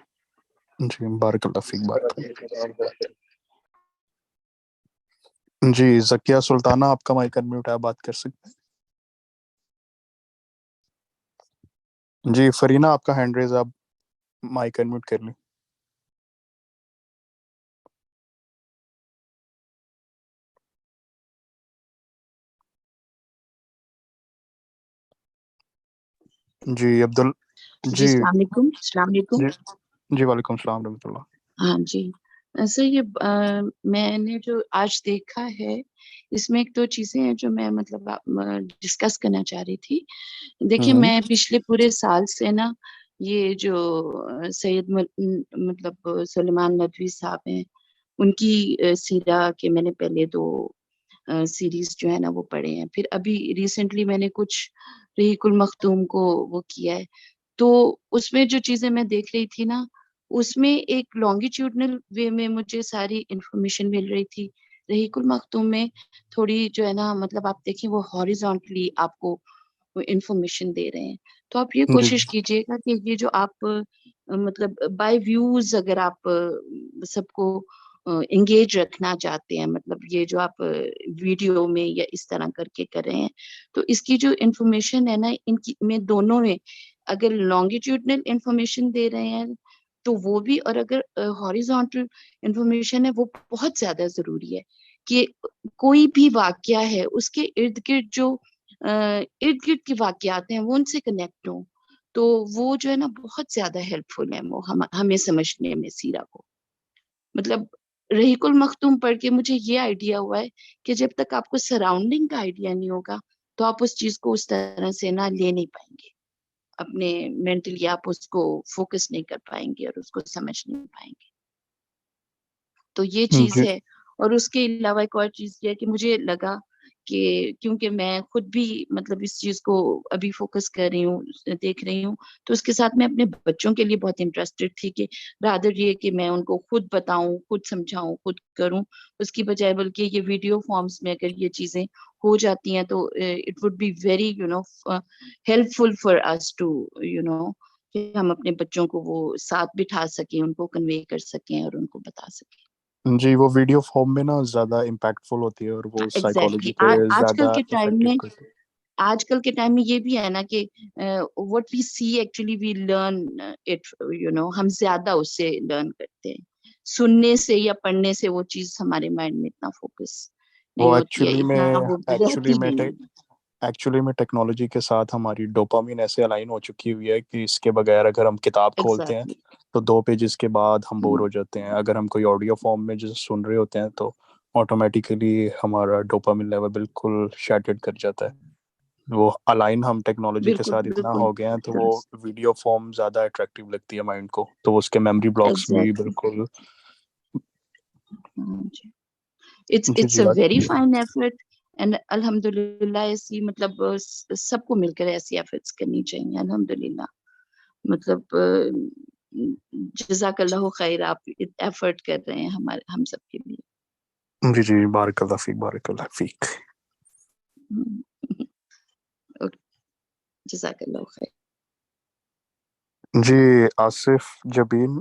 جی بارک اللہ فیک. اس طرح بات سے انتظام کرتے رہیں. جی زکیہ سلطانہ آپ کا مائک انمیوٹ ہے, آپ بات کر سکتے ہیں. جی فرینہ آپ کا ہینڈ ریز, آپ مائک انمیوٹ کر لیں. جی عبدال جی جی السلام علیکم. السلام علیکم. جی وعلیکم السلام ورحمۃ اللہ. ہاں جی سر, یہ میں نے جو آج دیکھا ہے اس میں ایک دو چیزیں ہیں جو میں مطلب ڈسکس کرنا چاہ رہی تھی. دیکھیے میں پچھلے پورے سال سے نا یہ جو سید مطلب سلیمان ندوی صاحب ہیں ان کی سیرہ کے میں نے پہلے 2 سیریز جو ہے نا وہ پڑھے ہیں. پھر ابھی ریسنٹلی میں نے کچھ رحیق المختوم کو وہ کیا ہے. تو اس میں جو چیزیں میں دیکھ رہی تھی نا اس میں ایک لانگیٹیوڈنل وے میں مجھے ساری انفارمیشن مل رہی تھی. رحیق المختوم میں تھوڑی جو ہے نا مطلب آپ دیکھیں وہ ہاریزونٹلی آپ کو انفارمیشن دے رہے ہیں. تو آپ یہ جی کوشش کیجئے گا کہ یہ جو آپ مطلب بائی ویوز اگر آپ سب کو انگیج رکھنا چاہتے ہیں, مطلب یہ جو آپ ویڈیو میں یا اس طرح کر کے کر رہے ہیں, تو اس کی جو انفارمیشن ہے نا ان کی میں دونوں میں اگر لانگیٹیوڈنل انفارمیشن دے رہے ہیں تو وہ بھی, اور اگر ہاریزونٹل انفارمیشن ہے وہ بہت زیادہ ضروری ہے کہ کوئی بھی واقعہ ہے اس کے ارد گرد جو ارد گرد کے واقعات ہیں وہ ان سے کنیکٹ ہوں, تو وہ جو ہے نا بہت زیادہ ہیلپ فل ہے وہ ہمیں سمجھنے میں سیرہ کو. مطلب رحیق المختوم پڑھ کے مجھے یہ آئیڈیا ہوا ہے کہ جب تک آپ کو سراؤنڈنگ کا آئیڈیا نہیں ہوگا تو آپ اس چیز کو اس طرح سے نہ لے نہیں پائیں گے, اپنے مینٹلی آپ اس کو فوکس نہیں کر پائیں گے اور اس کو سمجھ نہیں پائیں گے. تو یہ چیز جی ہے. اور اس کے علاوہ ایک اور چیز یہ ہے کہ مجھے لگا کہ کیونکہ میں خود بھی مطلب اس چیز کو ابھی فوکس کر رہی ہوں, دیکھ رہی ہوں, تو اس کے ساتھ میں اپنے بچوں کے لیے بہت انٹرسٹڈ تھی کہ رادر یہ کہ میں ان کو خود بتاؤں, خود سمجھاؤں, خود کروں, اس کی بجائے بلکہ یہ ویڈیو فارمز میں اگر یہ چیزیں ہو جاتی ہیں تو it would be very helpful for us to کہ ہم اپنے بچوں کو وہ ساتھ بٹھا سکیں, ان کو کنوے کر سکیں اور ان کو بتا سکیں. جی وہ ویڈیو فارم میں نا زیادہ امپیکٹ فل ہوتی ہے اور وہ ایگزیکٹلی سائیکالوجی پہ آج کل زیادہ کے ٹائم افیکٹو میں کرتی ہے. آج کل کے ٹائم میں یہ بھی ہے نا کہ what we see actually we learn it, ہم زیادہ اس سے لرن کرتے ہیں. سننے سے یا پڑھنے سے وہ چیز ہمارے مائنڈ میں اتنا فوکس نہیں وہ ہوتی ہے, اتنا وہ رہتی بھی نہیں. ایکچولی میں ٹیکنالوجی کے ساتھ ہماری ڈوپامین ایسے الائن ہو چکی ہوئی ہے کہ اس کے بغیر اگر ہم کتاب کھولتے ہیں ایگزیکٹلی تو 2 پیجز کے بعد ہم بور ہو جاتے ہیں. اگر ہم کوئی آڈیو فارم میں جو سن رہے ہوتے ہیں تو آٹومیٹیکلی ہمارا ڈوپامین لیول بالکل شیٹرڈ کر جاتا ہے. وہ الائن ہم ٹیکنالوجی کے بالکل ساتھ اتنا بالکل ہو گئے ہیں تو وہ درست. ویڈیو فارم زیادہ اٹریکٹیو لگتی ہے مائنڈ کو, تو اس کے میموری بلاکس بھی ایگزیکٹلی بالکل. جی اٹس جی a very fine effort and الحمد للہ ایسی مطلب سب کو مل کر ایسی ایفرٹس کرنی چاہیے. الحمد للہ مطلب جزاک اللہ خیر, آپ ایفرٹ کر رہے ہیں ہم سب کے لیے. جی جی بارک اللہ فیک, بارک اللہ فیک. جزاک اللہ خیر. جی آصف جبین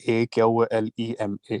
AQLEMA,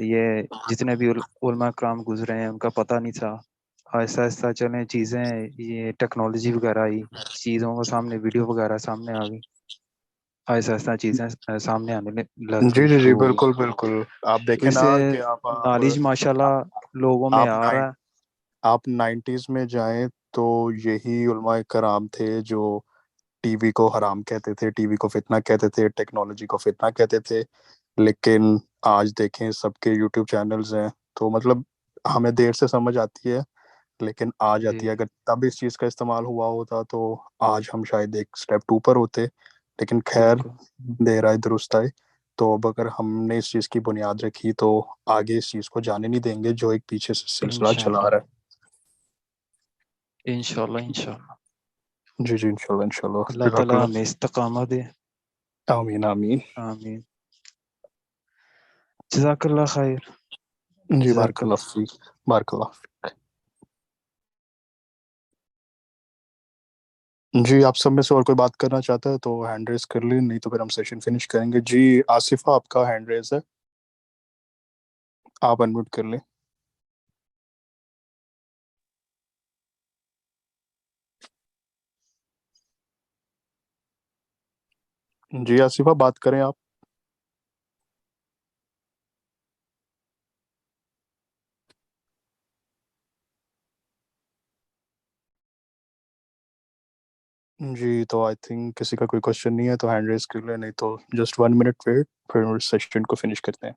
یہ جتنے بھی علماء کرام گزرے ہیں ان کا پتہ نہیں تھا. آہستہ آہستہ چلیں چیزیں یہ ٹیکنالوجی وغیرہ آئی, چیزوں کو سامنے ویڈیو وغیرہ سامنے آ گئی, آہستہ آہستہ چیزیں سامنے آنے لگ جی گئی. جی جی تو بالکل بالکل. آپ دیکھیں اس نا سے کہ آپ نالج ماشاءاللہ لوگوں میں آپ آ رہا ہے. آپ 90s میں جائیں تو یہی علماء کرام تھے جو ٹی وی کو حرام کہتے تھے, ٹی وی کو فتنہ کہتے تھے, ٹیکنالوجی کو فتنہ کہتے تھے. لیکن آج دیکھیں سب کے یوٹیوب چینلز ہیں, تو مطلب ہمیں دیر سے سمجھ آتی ہے لیکن آ جی جاتی ہے. اگر تب اس چیز کا استعمال ہوا ہوتا تو آج ہم شاید ایک سٹیپ اوپر ہوتے. لیکن خیر, بالکل دیر آئے درست آئے. تو اب اگر ہم نے اس چیز کی بنیاد رکھی تو آگے اس چیز کو جانے نہیں دیں گے جو ایک پیچھے سے سلسلہ چلا رہا ہے. انشاءاللہ انشاءاللہ. جی جی انشاءاللہ انشاءاللہ. اللہ جزاک تعالیٰ اللہ. ہمیں استقامت دے. آمین آمین. آمین. جزاک اللہ خیر. جی جزاک بارک اللہ فیک. بارک اللہ فیک. جی آپ سب میں سے اور کوئی بات کرنا چاہتا ہے تو ہینڈ ریز کر لیں, نہیں تو پھر ہم سیشن فنش کریں گے. جی آصفہ آپ کا ہینڈ ریز ہے, آپ انمیوٹ کر لیں. جی آصفہ بات کریں آپ. جی تو آئی تھنک کسی کا کوئی کوشچن نہیں ہے تو ہینڈ ریز کر لیں, نہیں تو جسٹ 1 منٹ ویٹ, پھر سیشن کو فنش کرتے ہیں.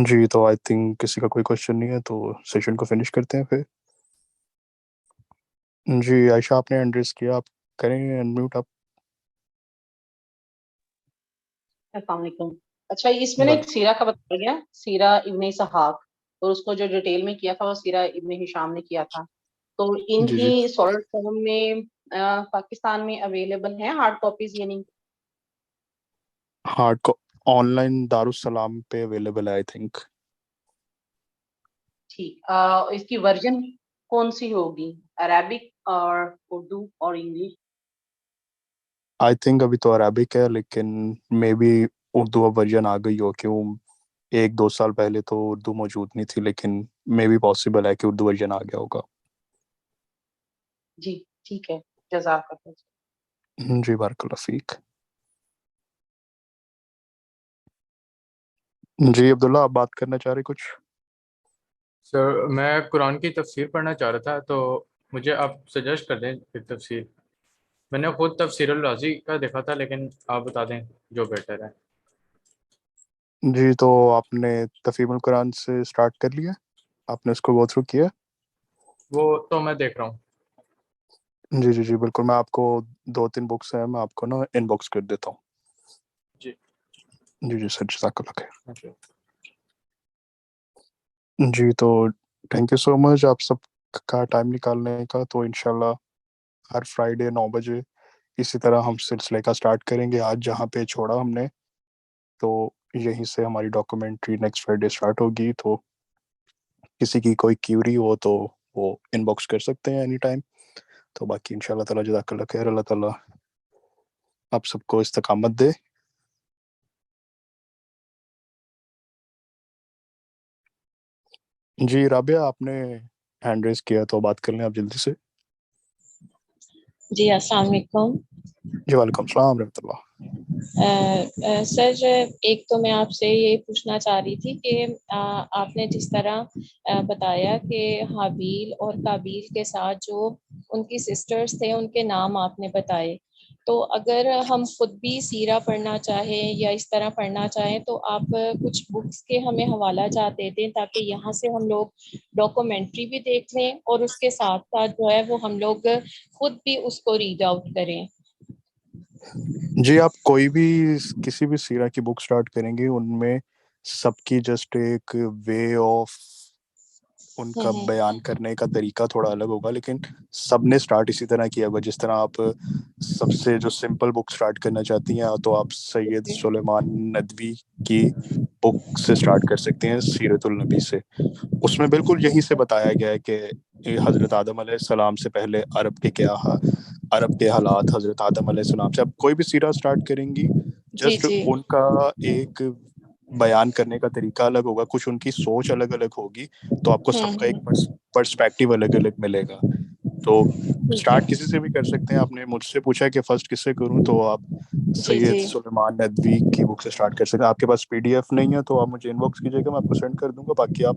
جی تو آئی تھنک کسی کا کوئی کوشچن نہیں ہے تو سیشن کو فنش کرتے ہیں پھر. جی عائشہ آپ نے ہینڈ ریز کیا, آپ کریں انمیوٹ آپ. السلام علیکم. اچھا اس میں نا ایک سیرہ کا بتایا گیا, سیرہ ابن اسحاق, اور اس کو جو ڈیٹیل میں کیا تھا وہ سیرہ ابن ہشام نے کیا تھا. تو ان جی کی جی سالڈ فارم میں پاکستان میں اویلیبل ہیں ہارڈ کاپیز یا نہیں؟ ہارڈ کو آن لائن دارالسلام پہ اویلیبل ہے آئی تھنک. ٹھیک. اس کی ورژن کون سی ہوگی, عربک اور اردو اور انگلش؟ آئی تھنک ابھی تو عربک ہے, لیکن مے بی اردو اب ورژن آ گئی ہو, کیوں 1-2 سال پہلے تو اردو موجود نہیں تھی, لیکن مے بی پاسبل ہے کہ اردو ورژن آ گیا ہوگا. جی ٹھیک ہے, جزاک اللہ. جی بارک اللہ فیک. جی عبداللہ آپ بات کرنا چاہ رہے کچھ؟ سر میں قرآن کی تفسیر پڑھنا چاہ رہا تھا, تو مجھے آپ سجیسٹ کر دیں پھر تفسیر. میں نے خود تفسیر الرازی کا دیکھا تھا, لیکن آپ بتا دیں جو بیٹر ہے. جی تو آپ نے تفہیم القرآن سے سٹارٹ کر لیا, آپ نے اس کو گو تھرو کیا؟ وہ تو میں دیکھ رہا ہوں. جی جی جی بالکل, میں آپ کو 2-3 بکس ہیں, میں آپ کو نا ان باکس کر دیتا ہوں. جی جی جی سر جزاک اللہ خیر. اچھا. جی تو تھینک یو سو مچ آپ سب کا ٹائم نکالنے کا. تو انشاءاللہ ہر فرائیڈے 9 بجے اسی طرح ہم سلسلے کا سٹارٹ کریں گے. آج جہاں پہ چھوڑا ہم نے, تو یہیں سے ہماری ڈاکومنٹری نیکسٹ فرائیڈے سٹارٹ ہوگی. تو کسی کی کوئی کیوری ہو تو وہ ان باکس کر سکتے ہیں اینی ٹائم. تو باقی انشاءاللہ تعالیٰ جزاک اللہ خیر. اللہ تعالیٰ آپ سب کو استقامت دے. جی رابعہ آپ نے ہینڈ ریز کیا تو بات کر لیں آپ جلدی سے. جی السلام علیکم. جی وعلیکم السلام رحمۃ اللہ. سر ایک تو میں آپ سے یہ پوچھنا چاہ رہی تھی کہ آپ نے جس طرح بتایا کہ حابیل اور قابیل کے ساتھ جو ان کی سسٹرز تھے ان کے نام آپ نے بتائے, تو اگر ہم خود بھی سیرہ پڑھنا چاہیں یا اس طرح پڑھنا چاہیں تو آپ کچھ بکس کے ہمیں حوالہ جات دے دیں تاکہ یہاں سے ہم لوگ ڈاکومنٹری بھی دیکھ لیں اور اس کے ساتھ ساتھ جو ہے وہ ہم لوگ خود بھی اس کو ریڈ آؤٹ کریں. جی آپ کوئی بھی کسی بھی سیرہ کی بک سٹارٹ کریں گے, ان میں سب کی جسٹ ایک وے آف ان کا بیان کرنے کا طریقہ تھوڑا الگ ہوگا, لیکن سب نے سٹارٹ اسی طرح کیا ہوگا. جس طرح آپ سب سے جو سمپل بک سٹارٹ کرنا چاہتی ہیں تو آپ سید سلیمان ندوی کی بک سے سٹارٹ کر سکتے ہیں, سیرت النبی سے. اس میں بالکل یہیں سے بتایا گیا ہے کہ حضرت آدم علیہ السلام سے پہلے عرب کے حالات حضرت آدم علیہ السلام سے. اب کوئی بھی سیرہ سٹارٹ کریں گی جی جسٹ جی ان کا ایک بیان کرنے کا طریقہ الگ ہوگا, کچھ ان کی سوچ الگ الگ ہوگی, تو آپ کو سب کا ایک پرسپیکٹیو الگ الگ ملے گا. تو ٹھیک ہے. سٹارٹ کسی سے بھی کر سکتے ہیں. آپ نے مجھ سے پوچھا کہ فرسٹ کس سے کروں, تو آپ جی سید جی سلیمان ندوی کی بک سے سٹارٹ کر سکتے ہیں. آپ کے پاس PDF نہیں ہے تو آپ مجھے ان باکس کیجیے گا, میں آپ کو سینڈ کر دوں گا. باقی آپ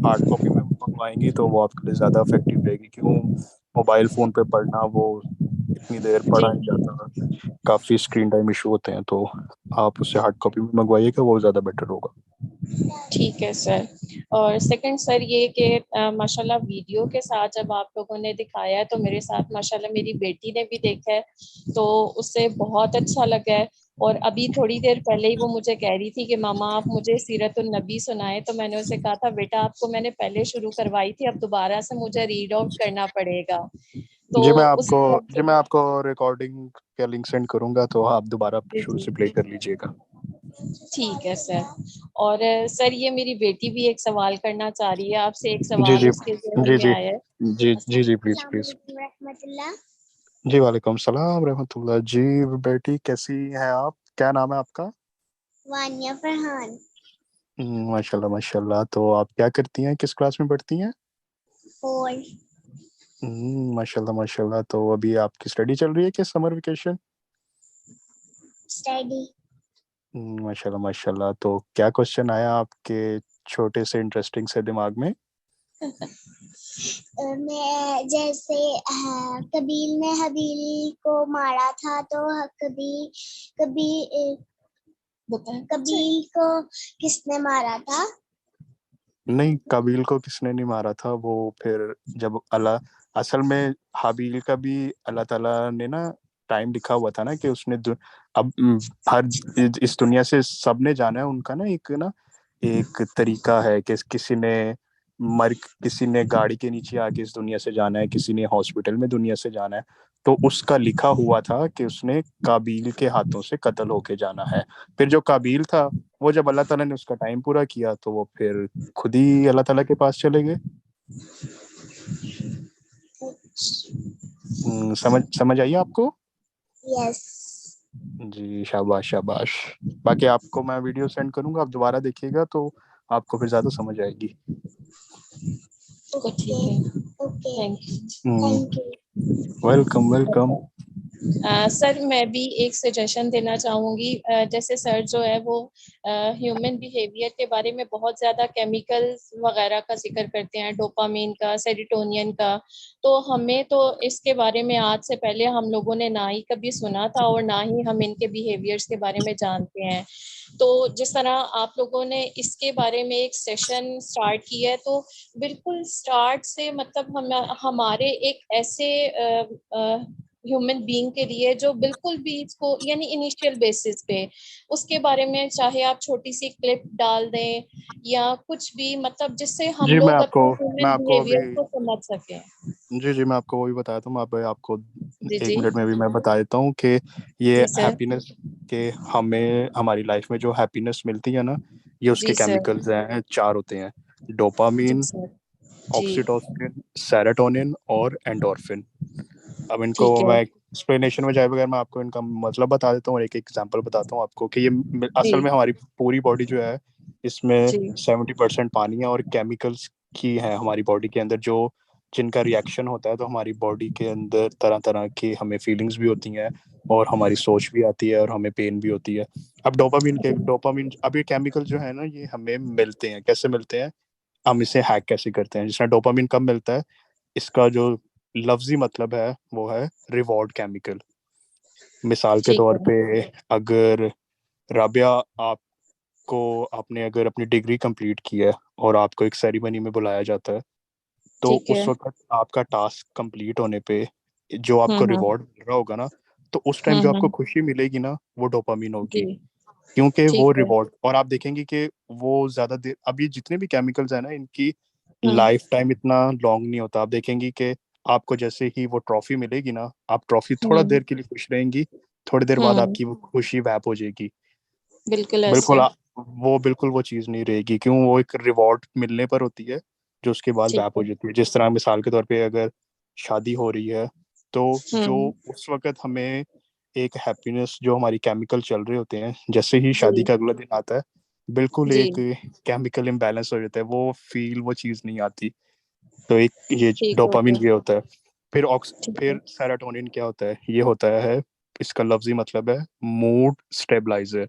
ہارڈ کاپی میں منگوائیں گی تو وہ آپ کے لیے زیادہ افیکٹو رہے گی, کیوں موبائل فون پہ پڑھنا وہ اتنی دیر جی پڑھا نہیں جاتا, کافی اسکرین ٹائم ایشو ہوتے ہیں. تو آپ اسے ہارڈ کاپی میں منگوائیے گا, وہ زیادہ بیٹر ہوگا. ٹھیک ہے سر. اور سیکنڈ سر یہ کہ ماشاء اللہ ویڈیو کے ساتھ جب آپ لوگوں نے دکھایا ہے تو میرے ساتھ ماشاء اللہ میری بیٹی نے بھی دیکھا ہے, تو اس سے بہت اچھا لگا ہے. اور ابھی تھوڑی دیر پہلے ہی وہ مجھے کہہ رہی تھی کہ ماما آپ مجھے سیرت النبی سنائے, تو میں نے اسے کہا تھا بیٹا آپ کو میں نے پہلے شروع کروائی تھی, اب دوبارہ سے مجھے ریڈ آؤٹ کرنا پڑے گا. تو جی اس حساب سے میں آپ کو ریکارڈنگ کا لنک سینڈ کروں گا, تو آپ دوبارہ جی شروع جی سے پلے کر لیجیے گا. ٹھیک ہے سر. اور سر یہ میری بیٹی بھی ایک سوال کرنا چاہ رہی ہے آپ سے, ایک جی سوال جی اس کے ذہن جی میں جی آیا ہے. جی جی جی پلیز السلام پلیز. علیکم ورحمۃ اللہ. جی وعلیکم السلام رحمۃ اللہ. جی بیٹی کیسی ہیں آپ, کیا نام ہے آپ کا؟ وانیہ فرحان. ماشاء اللہ ماشاء اللہ. تو آپ کیا کرتی ہیں, کس کلاس میں پڑھتی ہیں؟ 4. ماشاء اللہ ماشاء اللہ. تو ابھی آپ کی اسٹڈی چل رہی ہے کہ سمر ویکیشن؟ اسٹڈی. ماشاء اللہ ماشاء اللہ. تو کیا کوشچن آیا آپ کے چھوٹے سے انٹرسٹنگ سے دماغ میں؟ میں جیسے قبیل نے حبیل کو مارا تھا, تو قبیل کو کس نے مارا تھا؟ نہیں, قابیل کو کس نے نہیں مارا تھا. وہ پھر جب اصل میں حابیل کا بھی اللہ تعالیٰ نے نا ٹائم لکھا ہوا تھا نا کہ اس نے اب ہر اس دنیا سے سب نے جانا ہے, ان کا نا ایک طریقہ ہے کہ کسی نے گاڑی کے نیچے آ کے اس دنیا سے جانا ہے, کسی نے ہاسپٹل میں دنیا سے جانا ہے. تو اس کا لکھا ہوا تھا کہ اس نے قابیل کے ہاتھوں سے قتل ہو کے جانا ہے. پھر جو قابیل تھا وہ جب اللہ تعالیٰ نے اس کا ٹائم پورا کیا تو وہ پھر خود ہی اللہ تعالیٰ کے پاس چلے گئے. سمجھ آئیے آپ کو؟ یس. جی شاباش شاباش. باقی آپ کو میں ویڈیو سینڈ کروں گا, آپ دوبارہ دیکھیے گا تو آپ کو پھر زیادہ سمجھ آئے گی. ٹھیک ہے. Thank you. Welcome welcome. Sir میں بھی ایک سجیشن دینا چاہوں گی. جیسے سر جو ہے وہ ہیومن بیہیویئر کے بارے میں بہت زیادہ کیمیکلز وغیرہ کا ذکر کرتے ہیں, ڈوپامین کا, سیروٹونین کا. تو ہمیں تو اس کے بارے میں آج سے پہلے ہم لوگوں نے نہ ہی کبھی سنا تھا اور نہ ہی ہم ان کے بیہیویئرس کے بارے میں جانتے ہیں. تو جس طرح آپ لوگوں نے اس کے بارے میں ایک سیشن سٹارٹ کیا ہے, تو بالکل سٹارٹ سے مطلب ہمارے ایک ایسے ہیومن بینگ کے لیے جو بالکل بھی اس کو یعنی انیشیل بیسس پہ اس کے بارے میں چاہے آپ چھوٹی سی کلپ ڈال دیں یا کچھ بھی, مطلب جس سے ہم جی لوگ اپنے میں ہیومن آپ کو ابھی بیہیویئر کو سمجھ سکیں. جی میں آپ کو وہی بتایا تھا. میں آپ کو جی 1 جی منٹ میں بھی میں بتا دیتا ہوں کہ یہ جی سر. ہیپینس کہ ہمیں ہماری لائف میں جو ہیپینس ملتی ہے نا, یہ اس کے جی سر. کیمیکلز ہیں, 4 ہوتے ہیں. جی ڈوپامین, سر. جی آکسیٹوسن, سیروٹونن اور اینڈورفن. اب ان کو ٹھیک ہے. میں ایکسپلینیشن میں جائے بغیر میں آپ کو ان کا مطلب بتا دیتا ہوں اور ایک ایگزامپل بتاتا ہوں آپ کو کہ یہ جی اصل میں ہماری پوری باڈی جو ہے اس میں جی 70% پانی ہے اور کیمیکلز کی ہے ہماری باڈی کے اندر جو جن کا ریئیکشن ہوتا ہے. تو ہماری باڈی کے اندر طرح طرح کی ہمیں فیلنگز بھی ہوتی ہیں اور ہماری سوچ بھی آتی ہے اور ہمیں پین بھی ہوتی ہے. اب ڈوپامین اب یہ کیمیکل جو ہے نا یہ ہمیں ملتے ہیں, کیسے ملتے ہیں, ہم اسے ہیک کیسے کرتے ہیں. جس میں ڈوپامین کب ملتا ہے, اس کا جو لفظی مطلب ہے وہ ہے ریوارڈ کیمیکل. مثال کے ٹھیک طور ہے. پہ اگر رابعہ آپ نے اگر اپنی ڈگری کمپلیٹ کی ہے اور آپ کو ایک سیریمنی میں بلایا جاتا ہے, تو ٹھیک ہے. اس وقت آپ کا ٹاسک کمپلیٹ ہونے پہ جو آپ کو ہوں. ریوارڈ مل رہا ہوگا نا, تو اس ٹائم جو آپ کو خوشی ملے گی نا وہ ڈوپامین جی ہوگی, کیونکہ ٹھیک وہ ہے. ریوارڈ. اور آپ دیکھیں گے کہ وہ زیادہ دیر, اب یہ جتنے بھی کیمیکلز ہیں نا ان کی ہوں. لائف ٹائم اتنا لانگ نہیں ہوتا. آپ دیکھیں گی کہ آپ کو جیسے ہی وہ ٹرافی ملے گی نا, آپ ٹرافی تھوڑا ہوں. دیر کے لیے خوش رہیں گی, تھوڑی دیر بعد آپ ہوں. کی وہ خوشی ویپ ہو جائے گی. بالکل ایسے. بالکل وہ چیز نہیں رہے گی, کیوں, وہ ایک ریوارڈ ملنے پر ہوتی ہے جو اس کے بعد ٹھیک ویپ ہو ہے. جاتی ہے. جس طرح مثال کے طور پہ اگر شادی ہو رہی ہے تو جو اس وقت ہمیں ایک ہیپینس جو ہماری کیمیکل چل رہے ہوتے ہیں, جیسے ہی شادی جی کا اگلا دن آتا ہے بالکل جی ایک کیمیکل امبیلنس ہو جاتا ہے, وہ فیل وہ چیز نہیں آتی. تو ایک یہ ٹھیک ہو ڈوپامین گیا. یہ ہوتا ہے. پھر ٹھیک ہے. پھر سیروٹونین کیا ہوتا ہے, یہ ہوتا ہے اس کا لفظی مطلب ہے موڈ اسٹیبلائزر,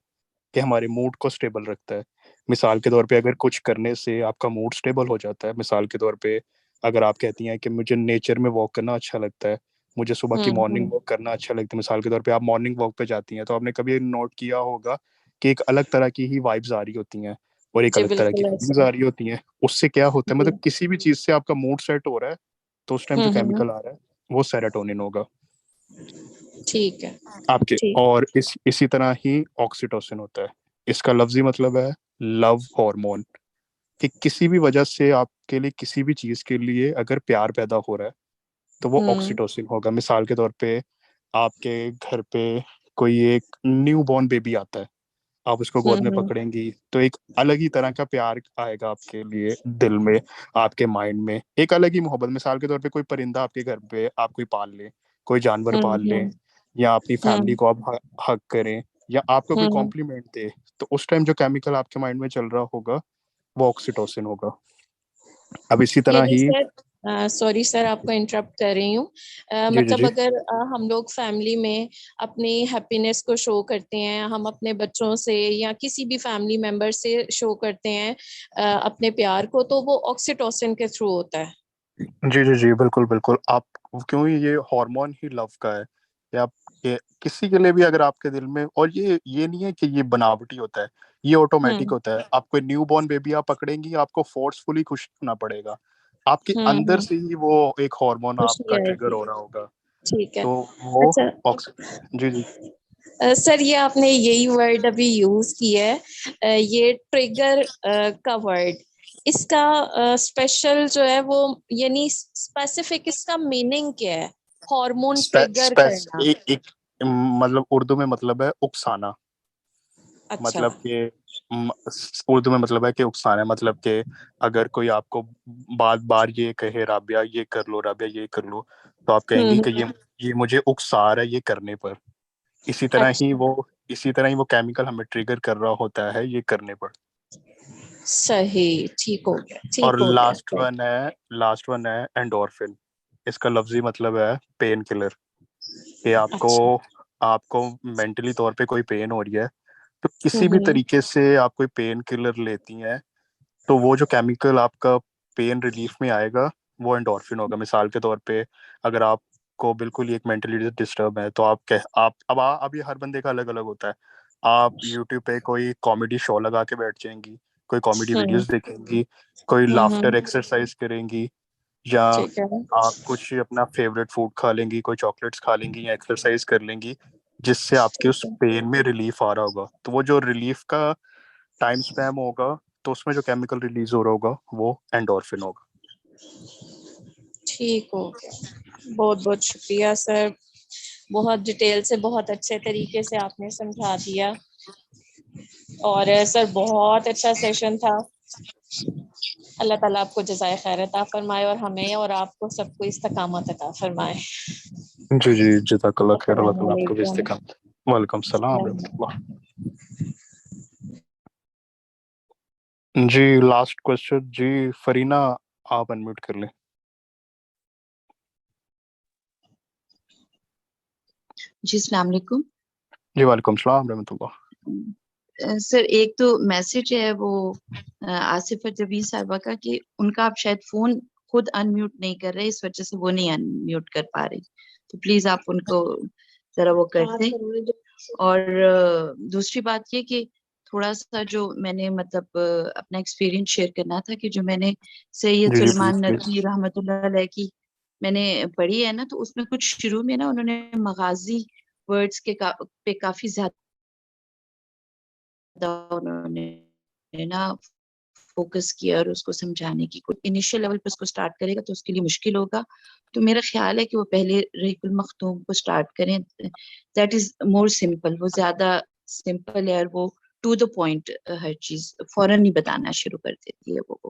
کہ ہمارے موڈ کو اسٹیبل رکھتا ہے. مثال کے طور پہ اگر کچھ کرنے سے آپ کا موڈ اسٹیبل ہو جاتا ہے, مثال کے طور پہ اگر آپ کہتی ہیں کہ مجھے نیچر میں واک کرنا اچھا لگتا ہے, مجھے صبح کی مارننگ واک کرنا اچھا لگتا ہے, مثال کے طور پہ آپ مارننگ واک پہ جاتی ہیں, تو آپ نے کبھی نوٹ کیا ہوگا کہ ایک الگ طرح کی ہی وائبز آ رہی ہوتی ہیں اور ایک جی الگ طرح کی بالکل فیلنگز ایسا. آ رہی ہوتی ہیں. اس سے کیا ہوتا ہے, جی مطلب کسی بھی چیز سے آپ کا موڈ سیٹ ہو رہا ہے تو اس ٹائم جو کیمیکل آ رہا ہے وہ سیروٹونین ہوگا ٹھیک ہے. آپ کے. ٹھیک. اور اسی طرح ہی آکسیٹوسن ہوتا ہے, اس کا لفظی مطلب ہے لو ہارمون, کہ کسی بھی وجہ سے آپ کے لیے کسی بھی چیز کے لیے اگر پیار پیدا ہو رہا ہے تو وہ آکسیٹوسن ہوگا. مثال کے طور پہ آپ کے گھر پہ کوئی ایک نیو بورن بیبی آتا ہے, آپ اس کو گود میں پکڑیں گی تو ایک الگ ہی طرح کا پیار آئے گا آپ کے لیے دل میں, آپ کے مائنڈ میں ایک الگ ہی محبت. مثال کے طور پہ کوئی پرندہ آپ کے گھر پہ آپ کوئی پال لیں, کوئی جانور پال لیں, یا اپنی فیملی کو آپ حگ کریں, یا آپ کو کوئی کمپلیمنٹ دے, تو اس ٹائم جو کیمیکل آپ کے مائنڈ میں چل رہا ہوگا وہ آکسیٹوسن ہوگا. اب اسی طرح یعنی ہی سر سوری سر آپ کو انٹرپٹ کر رہی ہوں. جی جی مطلب جی اگر ہم لوگ فیملی میں اپنی ہیپینس کو شو کرتے ہیں, ہم اپنے بچوں سے یا کسی بھی فیملی ممبر سے شو کرتے ہیں اپنے پیار کو, تو وہ آکسیٹوسن کے تھرو ہوتا ہے. جی جی جی بالکل بالکل. آپ کیوں یہ ہارمون ہی لو کا ہے, کہ آپ کسی کے لیے بھی اگر آپ کے دل میں, اور یہ نہیں ہے کہ یہ بناوٹی ہوتا ہے, یہ آٹومیٹک ہوتا ہے. آپ کوئی نیو بورن بیبی آپ پکڑیں گی, آپ کو فورسفلی خوش ہونا پڑے گا, آپ کے اندر سے ہی وہ ایک ہارمون آپ خوشی کا آئے ٹریگر گی. ہو رہا ہوگا. ٹھیک ہے. تو وہ اچھا جی جی سر, یہ آپ نے یہی ورڈ ابھی یوز کیا ہے, یہ ٹریگر کا ورڈ, اس کا اسپیشل جو ہے وہ یعنی اسپیسیفک اس کا میننگ کیا ہے, ہارمون ٹریگر کرنا؟ ایک مطلب اردو میں مطلب ہے اکسانا. اچھا. مطلب کہ اردو میں مطلب ہے کہ اکسانا, مطلب کہ اگر کوئی آپ کو بار بار یہ کہے رابعہ یہ کر لو, رابعہ یہ کر لو, تو آپ کہیں گی کہ یہ مجھے اکسا رہا ہے یہ کرنے پر. اسی طرح ہی وہ کیمیکل ہمیں ٹریگر کر رہا ہوتا ہے یہ کرنے پر. صحیح. ٹھیک ہو گیا. اور ٹھیک ہو گیا. لاسٹ ون ہے اینڈورفن. اس کا لفظی مطلب ہے پین کلر, کہ اچھا. آپ کو مینٹلی طور پہ کوئی پین ہو رہی ہے تو کسی بھی طریقے سے آپ کوئی پین کلر لیتی ہیں تو وہ جو کیمیکل آپ کا پین ریلیف میں آئے گا وہ اینڈورفن ہوگا. مثال کے طور پہ اگر آپ کو بالکل ایک مینٹلی ڈسٹرب ہے تو اب یہ ہر بندے کا الگ الگ ہوتا ہے. آپ یوٹیوب پہ کوئی کامیڈی شو لگا کے بیٹھ جائیں گی, کوئی کامیڈی ویڈیوز دیکھیں گی, کوئی لافٹر ایکسرسائز کریں گی, یا ٹھیک ہے. آپ کچھ اپنا فیوریٹ فوڈ کھا لیں گی, کوئی چاکلیٹس کھا لیں گی, یا ایکسرسائز کر لیں گی جس سے آپ کے اس ٹھیک ہے. پین میں ریلیف آ رہا ہوگا. تو وہ جو ریلیف کا ٹائم اسپیم ہوگا تو اس میں جو کیمیکل ریلیز ہو رہا ہوگا وہ اینڈورفن ہوگا. ٹھیک ہو گیا. بہت بہت شکریہ سر, بہت ڈیٹیل سے بہت اچھے طریقے سے آپ نے سمجھا دیا, اور سر بہت اچھا سیشن تھا. اللہ تعالیٰ آپ کو جزائے خیر عطا فرمائے, اور ہمیں اور آپ کو سب کو استقامت عطا فرمائے. جی جی جزاک اللہ خیر, اللہ السلام تعالیٰ آپ کو بھی علیکم. استقامت. وعلیکم السلام ورحمۃ اللہ. جی لاسٹ کوشچن, جی فرینا آپ انمیوٹ کر لیں. جی السلام علیکم. جی وعلیکم السلام ورحمۃ اللہ. سر ایک تو میسج ہے وہ آصفہ جبیر صاحبہ کا, کہ ان کا آپ شاید فون خود ان میوٹ نہیں کر رہے, اس وجہ سے وہ نہیں ان میوٹ کر پا رہی, تو پلیز آپ ان کو ذرا وہ کر دیں. اور دوسری بات یہ کہ تھوڑا سا جو میں نے مطلب اپنا ایکسپیرینس شیئر کرنا تھا, کہ جو میں نے سید جی جی سلمان پلیز پلیز. ندوی رحمۃ اللہ علیہ کی میں نے پڑھی ہے نا, تو اس میں کچھ شروع میں نا انہوں نے مغازی ورڈز کے پہ کافی زیادہ انہوں نے نا فوکس کیا, اور اس کو سمجھانے کی کوئی انیشیل لیول پہ اس کو سٹارٹ کرے گا تو اس کے لیے مشکل ہوگا. تو میرا خیال ہے کہ وہ پہلے رحیق المختوم کو سٹارٹ کریں, دیٹ از مور سمپل. وہ زیادہ سمپل ہے, اور وہ ٹو دا پوائنٹ ہر چیز فوراً ہی بتانا شروع کر دیتی ہے وہ.